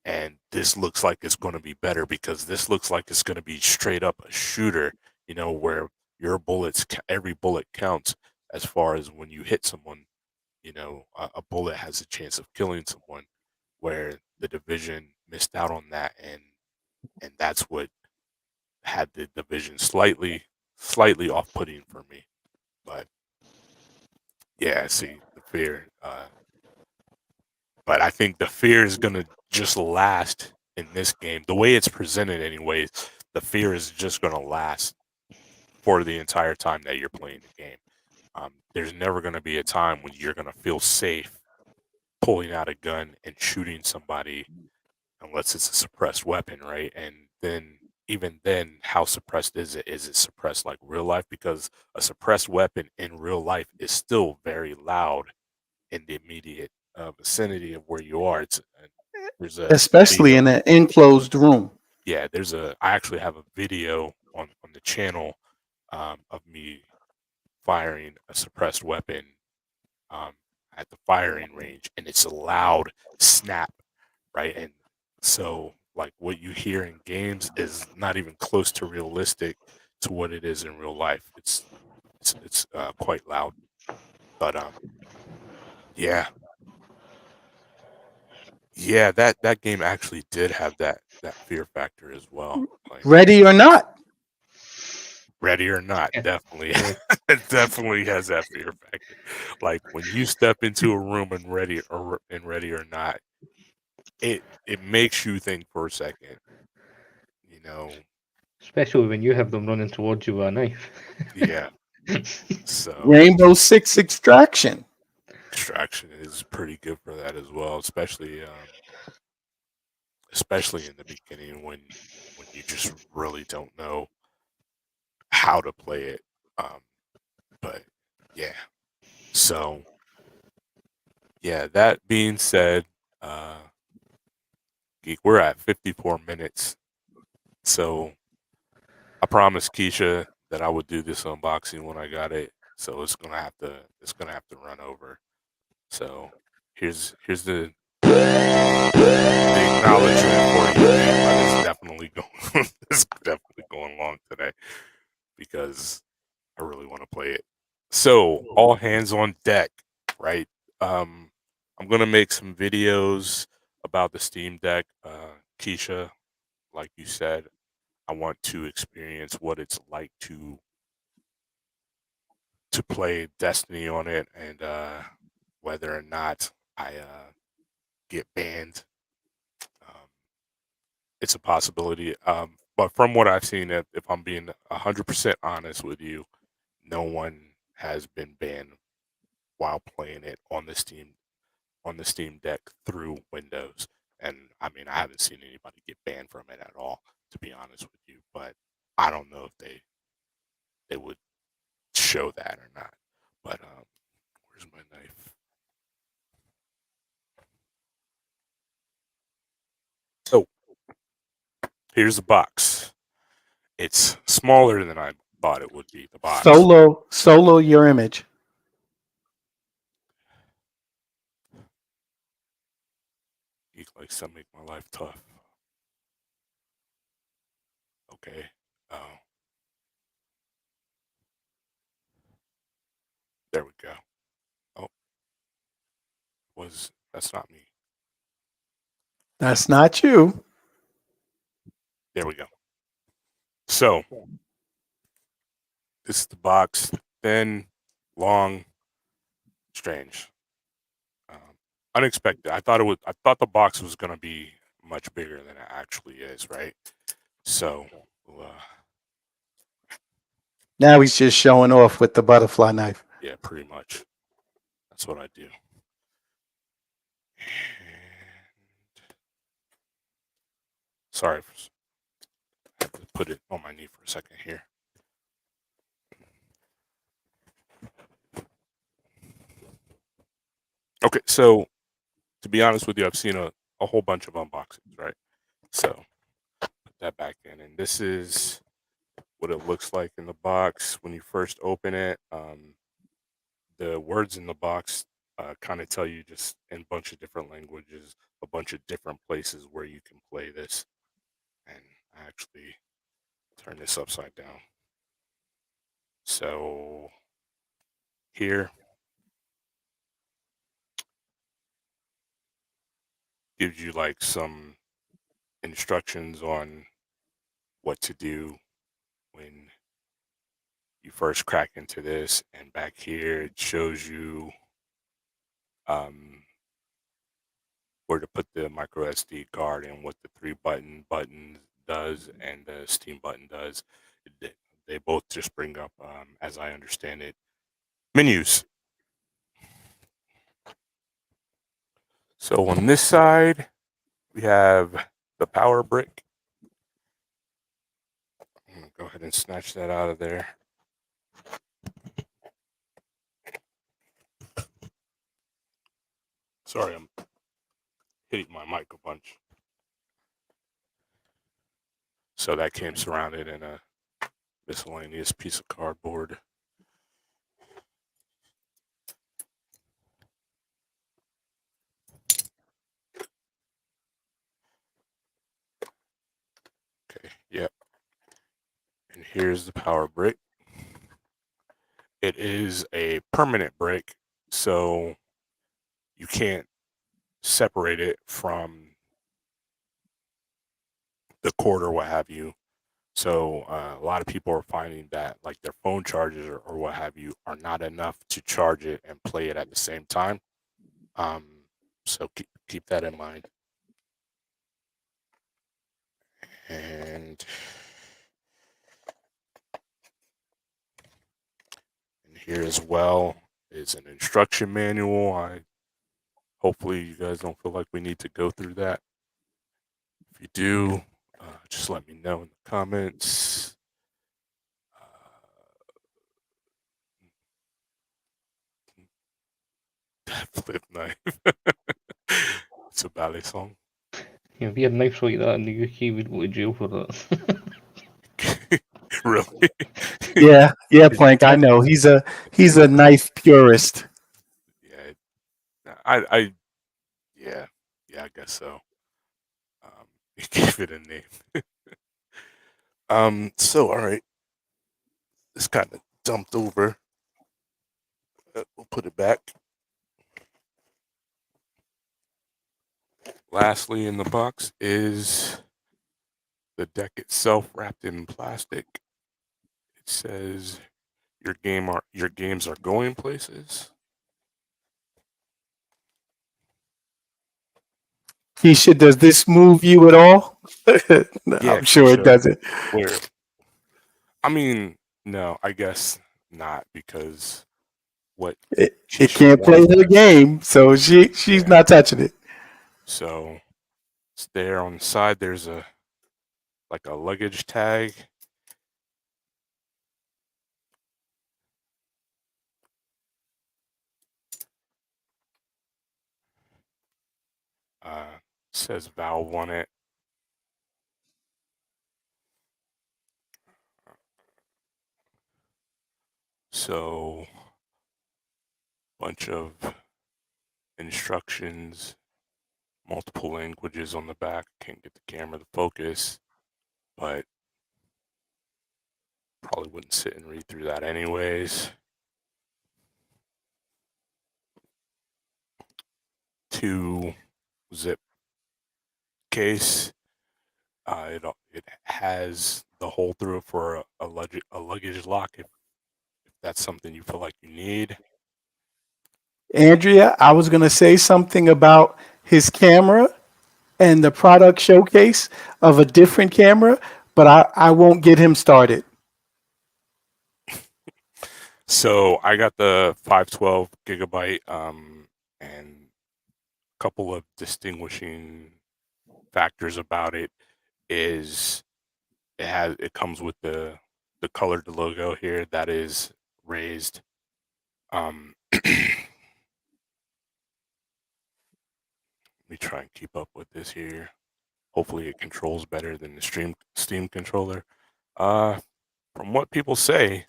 And this looks like it's going to be better because this looks like it's going to be straight up a shooter, where your bullets, every bullet counts as far as when you hit someone, a bullet has a chance of killing someone, where the Division missed out on that. And that's what had the Division slightly off-putting for me. But yeah, see the fear, but I think the fear is going to just last in this game. The way it's presented anyways, the fear is just going to last for the entire time that you're playing the game. There's never going to be a time when you're going to feel safe pulling out a gun and shooting somebody unless it's a suppressed weapon, right? And then even then, how suppressed is it? Is it suppressed like real life? Because a suppressed weapon in real life is still very loud in the immediate vicinity of where you are. There's a Especially video. in an enclosed room. Yeah, I actually have a video on the channel of me firing a suppressed weapon at the firing range, and it's a loud snap, right? And so, like, what you hear in games is not even close to realistic to what it is in real life. It's quite loud, but yeah. Yeah, that game actually did have that fear factor as well. Like, Ready or not. Ready or not, Yeah. definitely. Yeah. It definitely has that fear factor. Like when you step into a room and ready or not, it makes you think for a second. You know, Especially when you have them running towards you with a knife. yeah. So Rainbow Six Extraction. Extraction is pretty good for that as well, especially in the beginning when you just really don't know how to play it. But yeah. So yeah, that being said, Geek, we're at 54 minutes. So I promised Keisha that I would do this unboxing when I got it. So it's gonna have to run over. So here's the acknowledgement for you, Geek, but it's definitely going it's definitely going long today because I really want to play it. So all hands on deck, right? I'm gonna make some videos about the Steam Deck. Keisha, like you said, I want to experience what it's like to play Destiny on it, and whether or not I get banned. Um, it's a possibility. But from what I've seen, if I'm being 100% honest with you, no one has been banned while playing it on the Steam Deck through Windows. And I mean, I haven't seen anybody get banned from it at all, to be honest with you. But I don't know if they would show that or not. But where's my knife? So here's the box. It's smaller than I thought it would be. The box. Solo your image. Geek likes to make my life tough. Okay. Oh. There we go. Oh. That's not me. That's not you. There we go. So this is the box. Thin, long, strange. Unexpected. I thought the box was gonna be much bigger than it actually is, right? So Now he's just showing off with the butterfly knife. yeah, pretty much. That's what I do. Sorry, I have to put it on my knee for a second here. Okay, so to be honest with you, I've seen a whole bunch of unboxings, right? So put that back in, and this is what it looks like in the box when you first open it. The words in the box kind of tell you just in a bunch of different languages, a bunch of different places where you can play this. And I actually turn this upside down. So here gives you like some instructions on what to do when you first crack into this, and back here it shows you where to put the micro SD card and what the button does and the Steam button does. They both just bring up, as I understand it, menus. So on this side, we have the power brick. I'm gonna go ahead and snatch that out of there. Sorry, I'm hitting my mic a bunch. So that came surrounded in a miscellaneous piece of cardboard. Okay, yep. And here's the power brick. It is a permanent brick, so you can't separate it from the cord or what have you. So a lot of people are finding that like their phone chargers or what have you are not enough to charge it and play it at the same time. So keep that in mind. And here as well is an instruction manual. Hopefully you guys don't feel like we need to go through that. If you do, just let me know in the comments. That flip knife. It's a ballet song. Yeah, if you had knives like that in the UK, we'd go to jail for that. Really? Yeah, Plank. I know he's a knife purist. Yeah, I I guess so. You gave it a name. So all right, it's kind of dumped over. We'll put it back. Lastly, in the box is the deck itself, wrapped in plastic. It says your games are going places. Keisha, does this move you at all? No, Yeah, I'm sure it Keisha, doesn't. Where? I mean, no, I guess not, because what It Keisha can't play wants her to, game, so she's yeah. not touching it. So it's there on the side. There's like a luggage tag. Says Valve on it. So bunch of instructions, multiple languages on the back. Can't get the camera to focus, but probably wouldn't sit and read through that anyways. 2 zip case. It has the hole through it for a luggage lock if that's something you feel like you need. Andrea, I was going to say something about his camera and the product showcase of a different camera, but I won't get him started. So I got the 512 gigabyte, and a couple of distinguishing factors about it is it comes with the colored logo here that is raised. Let me try and keep up with this here. Hopefully it controls better than the Steam controller. From what people say,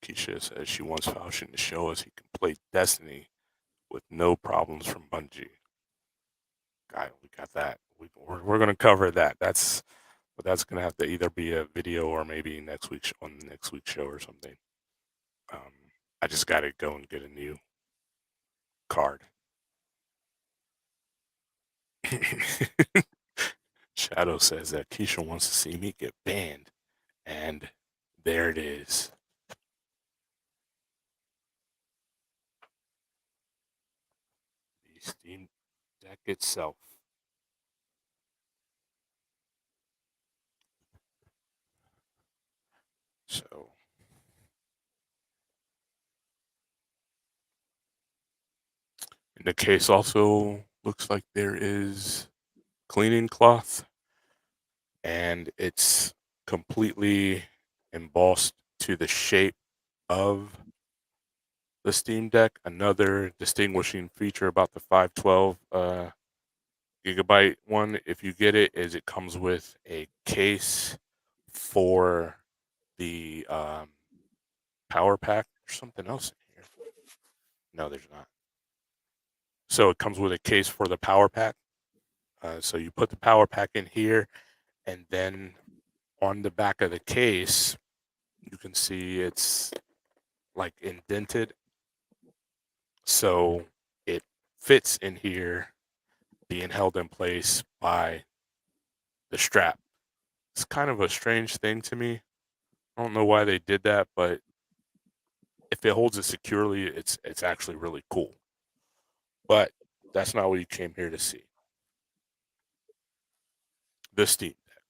Keisha says she wants Falchion to show us he can play Destiny with no problems from Bungie. We got that. We're gonna cover that. That's gonna have to either be a video or maybe next week on the next week's show or something. I just gotta go and get a new card. Shadow says that Keisha wants to see me get banned, and there it is. The Steam Deck itself. So in the case also looks like there is cleaning cloth, and it's completely embossed to the shape of the Steam Deck. Another distinguishing feature about the 512 gigabyte one, if you get it, is it comes with a case for the power pack. There's something else in here. No, there's not. So it comes with a case for the power pack. So you put the power pack in here, and then on the back of the case, you can see it's like indented. So it fits in here, being held in place by the strap. It's kind of a strange thing to me. I don't know why they did that, but if it holds it securely, it's actually really cool. But that's not what you came here to see. The Steam Deck,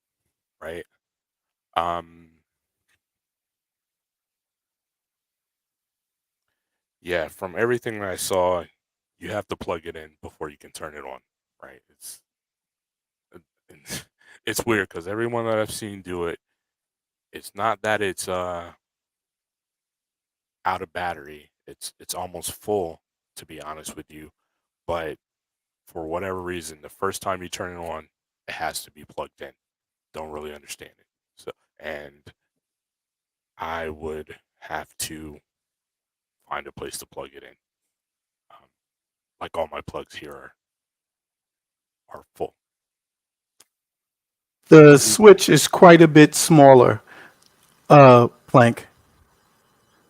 right? Yeah, from everything that I saw, you have to plug it in before you can turn it on, right? It's weird because everyone that I've seen do it, it's not that it's out of battery. It's almost full, to be honest with you. But for whatever reason, the first time you turn it on, it has to be plugged in. Don't really understand it. So, and I would have to find a place to plug it in. Like all my plugs here are full. The Switch is quite a bit smaller, Plank.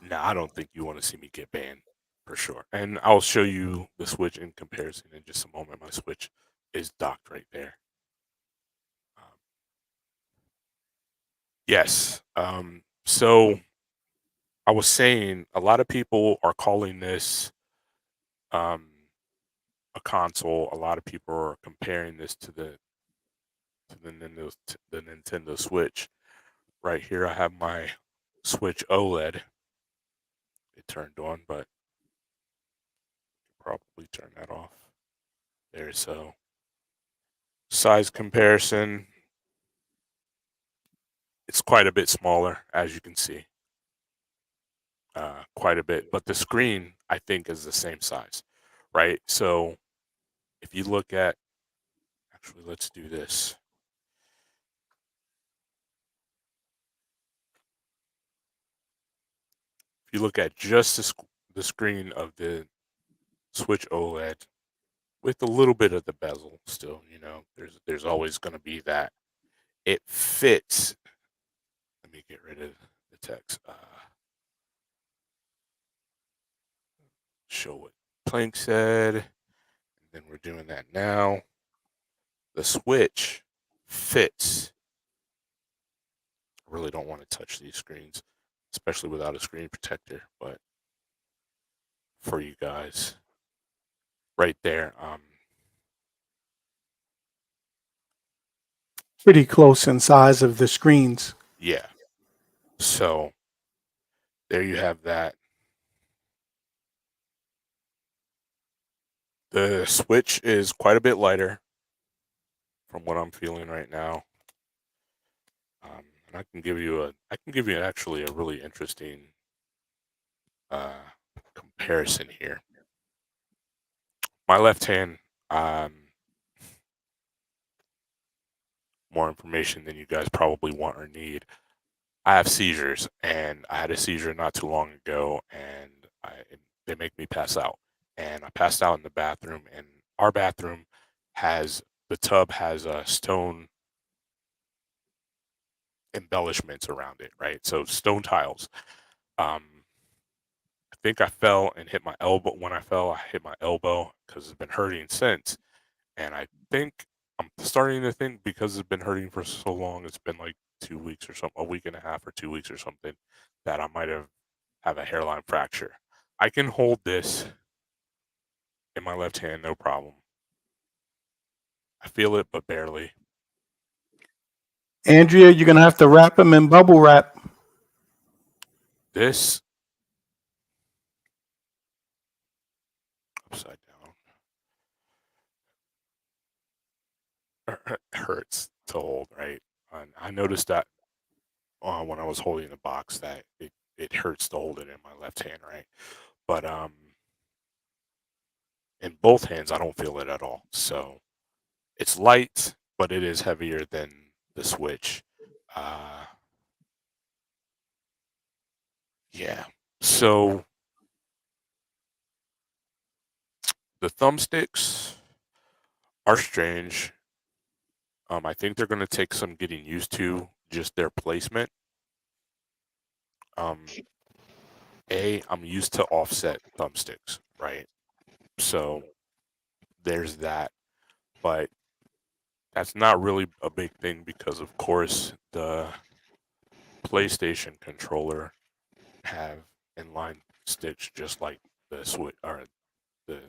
No, I don't think you want to see me get banned for sure. And I'll show you the Switch in comparison in just a moment. My Switch is docked right there. Yes. So I was saying a lot of people are calling this a console. A lot of people are comparing this to the Nintendo Switch. Right here, I have my Switch OLED. It turned on, but probably turn that off. There, so size comparison. It's quite a bit smaller, as you can see. Quite a bit, but the screen I think is the same size, right? So if you look at, actually, let's do this. If you look at just the screen of the Switch OLED, with a little bit of the bezel, still, there's always going to be that. It fits. Let me get rid of the text. Show what Plank said, and then we're doing that now. The Switch fits. I really don't want to touch these screens, especially without a screen protector, but for you guys, right there, Pretty close in size of the screens. yeah. So there you have that. The Switch is quite a bit lighter from what I'm feeling right now. And I can give you actually a really interesting comparison here. My left hand, more information than you guys probably want or need. I have seizures, and I had a seizure not too long ago, and they make me pass out. And I passed out in the bathroom, and our bathroom the tub has stone embellishments around it, right? So stone tiles. I think I fell and hit my elbow. When I fell, I hit my elbow because it's been hurting since. And I think I'm starting to think because it's been hurting for so long, it's been like 2 weeks or something, a week and a half or 2 weeks or something, that I might have a hairline fracture. I can hold this in my left hand, no problem. I feel it, but barely. Andrea, you're gonna have to wrap them in bubble wrap. This upside down hurts to hold, right? And I noticed that when I was holding the box that it hurts to hold it in my left hand, right? But in both hands, I don't feel it at all. So it's light, but it is heavier than the Switch. Yeah. So the thumbsticks are strange. I think they're going to take some getting used to, just their placement. I'm used to offset thumbsticks, right? So there's that. But That's not really a big thing because, of course, the PlayStation controller have inline sticks just like the Switch or the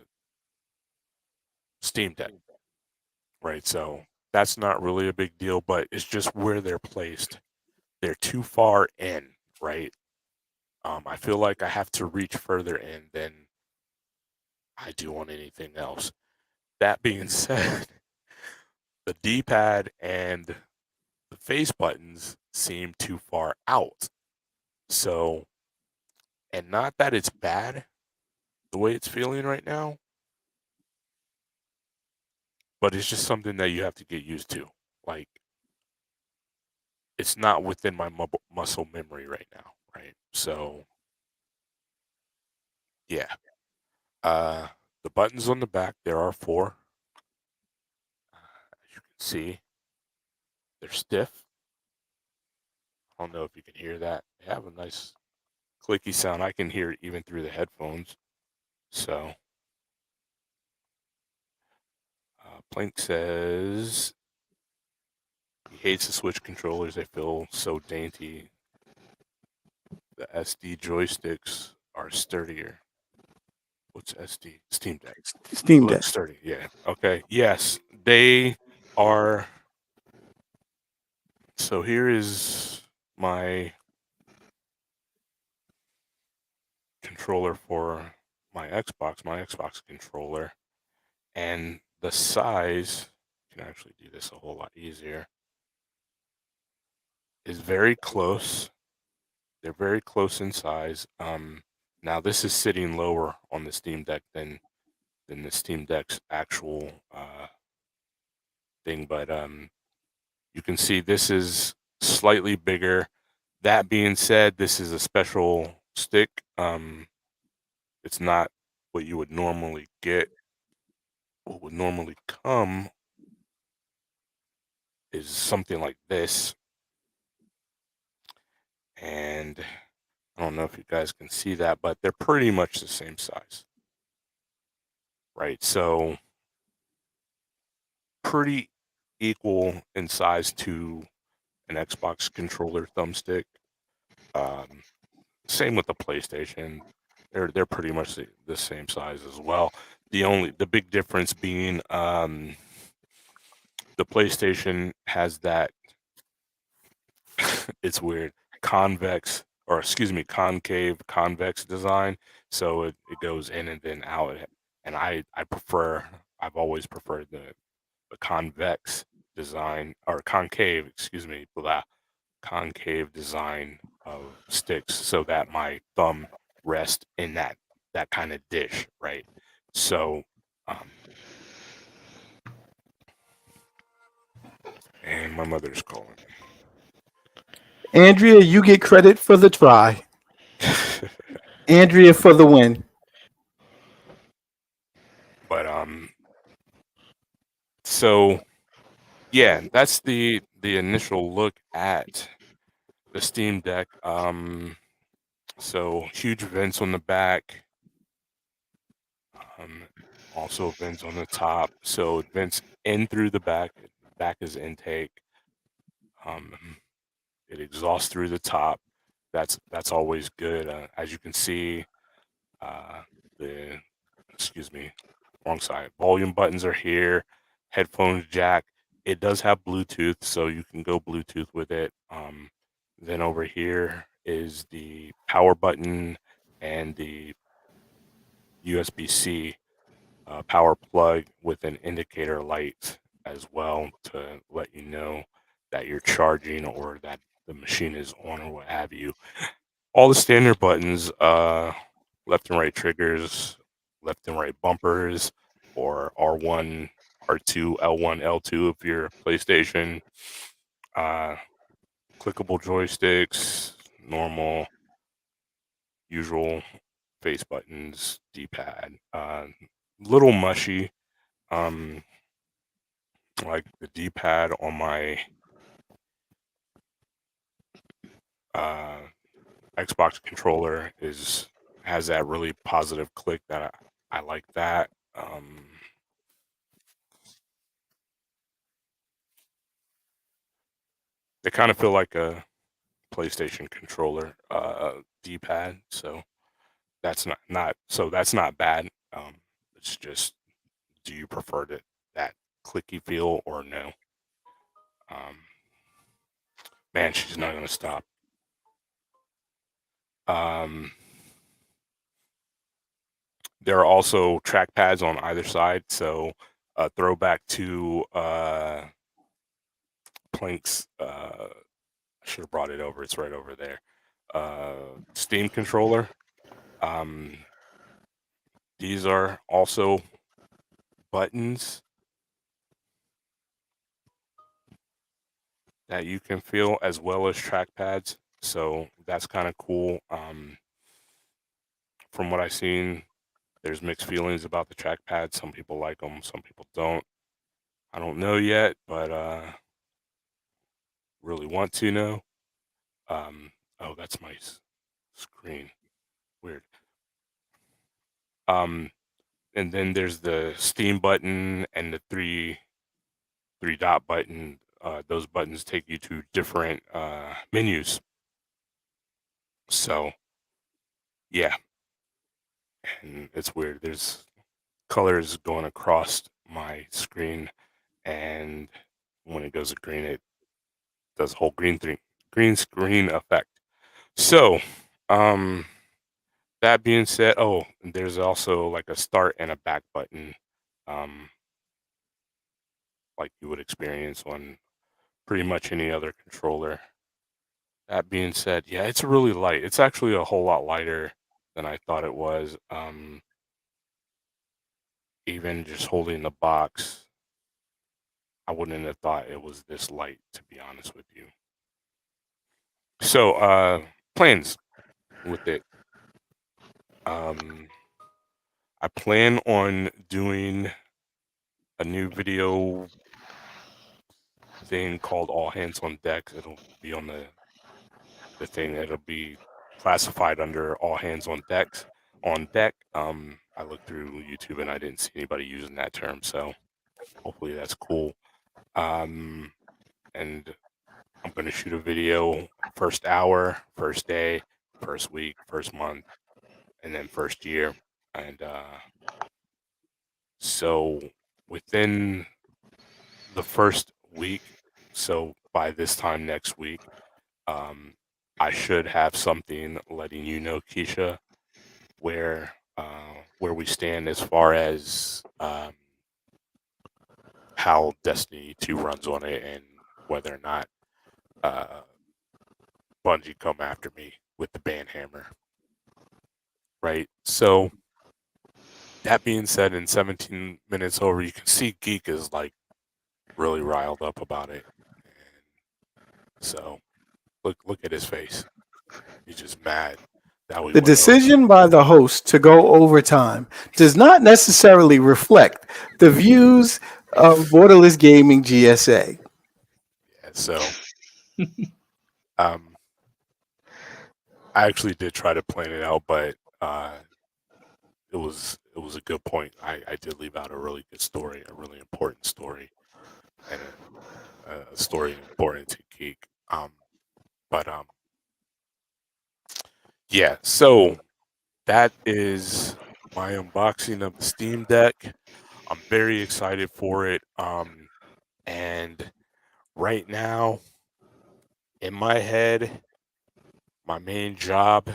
Steam Deck, right? So that's not really a big deal, but it's just where they're placed. They're too far in, right? I feel like I have to reach further in than I do on anything else. That being said, the D-pad and the face buttons seem too far out. So, and not that it's bad the way it's feeling right now, but it's just something that you have to get used to. Like, it's not within my muscle memory right now, right? So, yeah. The buttons on the back, there are 4. As you can see, they're stiff. I don't know if you can hear that. They have a nice clicky sound. I can hear it even through the headphones. So, Plank says he hates the Switch controllers. They feel so dainty. The SD joysticks are sturdier. What's SD? Steam Deck. Steam Look Deck. sturdy. Yeah. Okay. Yes, they are. So here is my controller for my Xbox controller, and the size, you can actually do this a whole lot easier, is very close. They're very close in size. Now this is sitting lower on the Steam Deck than the Steam Deck's actual thing, but you can see this is slightly bigger. That being said, this is a special stick. It's not what you would normally get. What would normally come is something like this. And I don't know if you guys can see that, but they're pretty much the same size. Right? So pretty equal in size to an Xbox controller thumbstick. Same with the PlayStation. They're pretty much the same size as well. The big difference being the PlayStation has that it's weird concave convex design, so it goes in and then out, and I've always preferred the convex design, or concave concave design of sticks, so that my thumb rests in that kind of dish, right? So and my mother's calling. Andrea, you get credit for the try. Andrea for the win. But so yeah, that's the initial look at the Steam Deck. So huge vents on the back. Also vents on the top. So it vents in through the back. Back is intake. It exhausts through the top. That's always good. As you can see, the wrong side. Volume buttons are here. Headphones jack. It does have Bluetooth, so you can go Bluetooth with it. Then over here is the power button and the USB-C power plug with an indicator light as well to let you know that you're charging or that the machine is on or what have you. All the standard buttons, left and right triggers, left and right bumpers, or R1, R2, L1, L2 if you're PlayStation. Clickable joysticks, normal, usual face buttons, D-pad. Little mushy. Like the D-pad on my Xbox controller has that really positive click that I like that. they kind of feel like a PlayStation controller D-pad, so that's not bad. It's just, do you prefer that clicky feel or no? Man, she's not gonna stop. There are also trackpads on either side, so throwback to Plank's. I should have brought it over. It's right over there. Steam controller. These are also buttons that you can feel, as well as trackpads. So that's kind of cool. From what I've seen, there's mixed feelings about the trackpads. Some people like them, some people don't. I don't know yet, but really want to know. Oh, that's my screen. Weird. And then there's the Steam button and the three dot button. Those buttons take you to different menus. So, yeah. And it's weird. There's colors going across my screen, and when it goes to green, it does a whole green screen effect. So, that being said, oh, there's also like a start and a back button, like you would experience on pretty much any other controller. That being said, yeah, it's really light. It's actually a whole lot lighter than I thought it was. Even just holding the box, I wouldn't have thought it was this light, to be honest with you. So, plans with it. I plan on doing a new video thing called All Hands on Deck. It'll be on the thing. It'll be classified under All Hands on Deck. I looked through YouTube and I didn't see anybody using that term, so hopefully that's cool. And I'm gonna shoot a video first hour, first day, first week, first month, and then first year. And so within the first week, so by this time next week, I should have something letting you know, Keisha, where we stand as far as how Destiny 2 runs on it, and whether or not Bungie come after me with the ban hammer. Right? So that being said, in 17 minutes over, you can see Geek is like really riled up about it. And so look at his face. He's just mad that we The went over. decision by the host to go overtime does not necessarily reflect the views of Borderless Gaming GSA. Yeah, so I actually did try to plan it out, but it was a good point. I did leave out a really good story, a really important story, and a story important to Geek. Yeah, so that is my unboxing of the Steam Deck. I'm very excited for it. And right now, in my head, my main job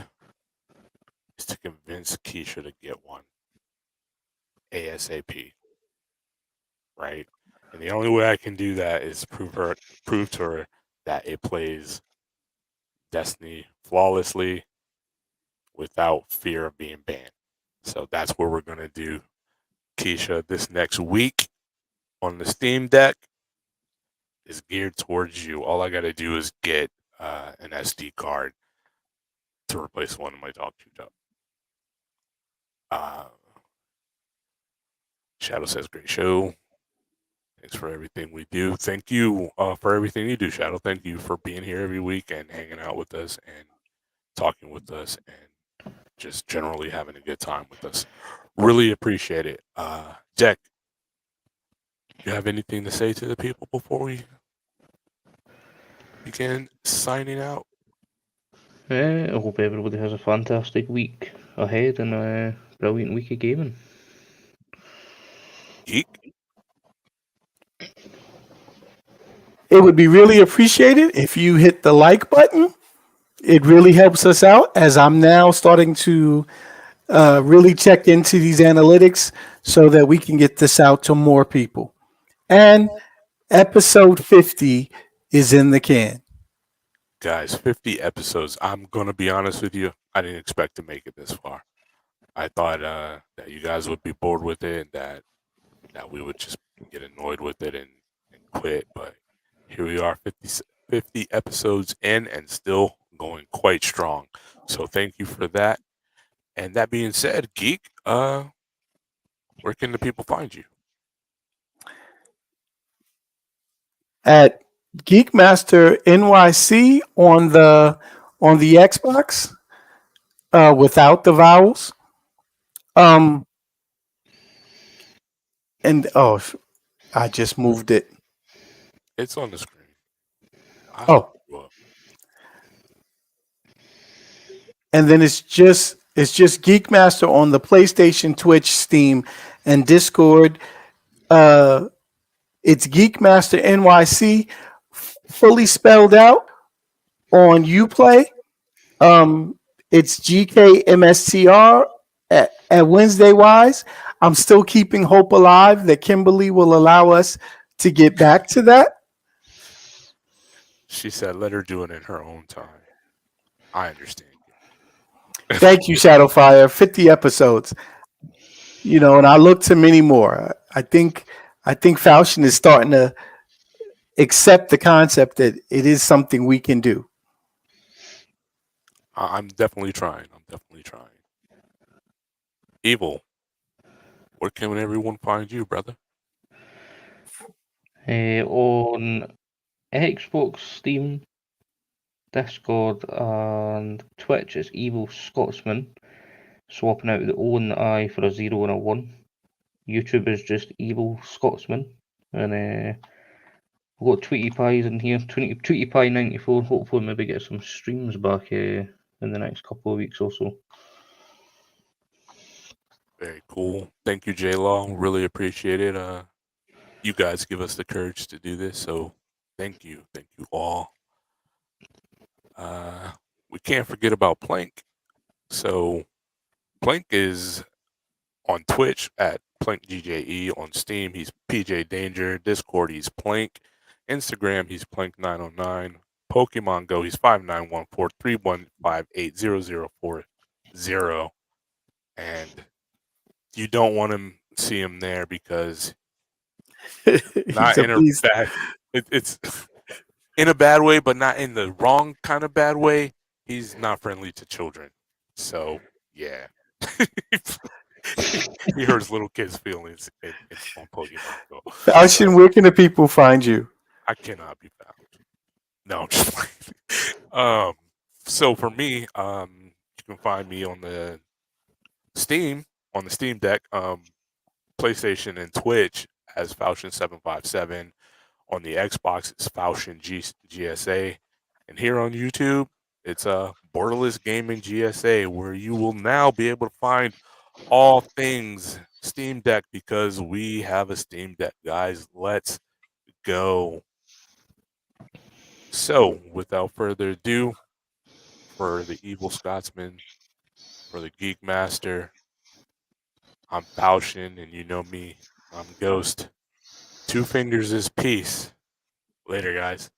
is to convince Keisha to get one ASAP. Right? And the only way I can do that is prove to her that it plays Destiny flawlessly without fear of being banned. So that's what we're gonna do, Keisha, this next week on the Steam Deck is geared towards you. All I gotta do is get an SD card to replace one of my dog chewed up. Shadow says, great show. Thanks for everything we do. Thank you for everything you do, Shadow. Thank you for being here every week and hanging out with us and talking with us and just generally having a good time with us. Really appreciate it. Jack, you have anything to say to the people before we begin signing out. I hope everybody has a fantastic week ahead and a brilliant week of gaming. Geek. It would be really appreciated if you hit the like button. It really helps us out as I'm now starting to really check into these analytics so that we can get this out to more people. And episode 50 is in the can. Guys, 50 episodes. I'm going to be honest with you. I didn't expect to make it this far. I thought that you guys would be bored with it, that we would just get annoyed with it and quit. But here we are, 50 episodes in and still going quite strong. So thank you for that. And that being said, Geek, where can the people find you? At Geekmaster NYC on the Xbox without the vowels. And I just moved it. It's on the screen. And then it's just Geekmaster on the PlayStation, Twitch, Steam, and Discord. It's Geekmaster NYC, fully spelled out on Uplay. It's GKMSTR at Wednesday Wise. I'm still keeping hope alive that Kimberly will allow us to get back to that. She said, let her do it in her own time. I understand. Thank you, Shadowfire. 50 episodes. And I look to many more. I think Falchion is starting to accept the concept that it is something we can do. I'm definitely trying. Evil, where can everyone find you, brother? On Xbox, Steam, Discord, and Twitch, it's Evil Scotsman, swapping out the O and the I for a 0 and a 1. YouTube is just Evil Scotsman, and we've got Tweety Pies in here, Tweety Pie 94. Hopefully, maybe get some streams back in the next couple of weeks or so. Very cool. Thank you, J-Law. Really appreciate it. You guys give us the courage to do this, so thank you all. We can't forget about Plank. So Plank is on Twitch at PlankGJE. On Steam, he's PJ Danger. Discord, he's Plank. Instagram, he's Plank909. Pokemon Go, he's 591431580040. And you don't want to see him there because not in a bad, it's in a bad way, but not in the wrong kind of bad way. He's not friendly to children. So yeah. He hurts little kids' feelings on Pokemon Go. Falchion, where can the people find you? I cannot be found. No, I'm just playing. So for me, you can find me on the Steam Deck, PlayStation, and Twitch as Falchion757. On the Xbox, it's Falchion GSA, and here on YouTube, it's Borderless Gaming GSA, where you will now be able to find all things Steam Deck because we have a Steam Deck, guys. Let's go. So, without further ado, for the Evil Scotsman, for the Geek Master, I'm Falchion, and you know me, I'm Ghost. 2 fingers is peace. Later, guys.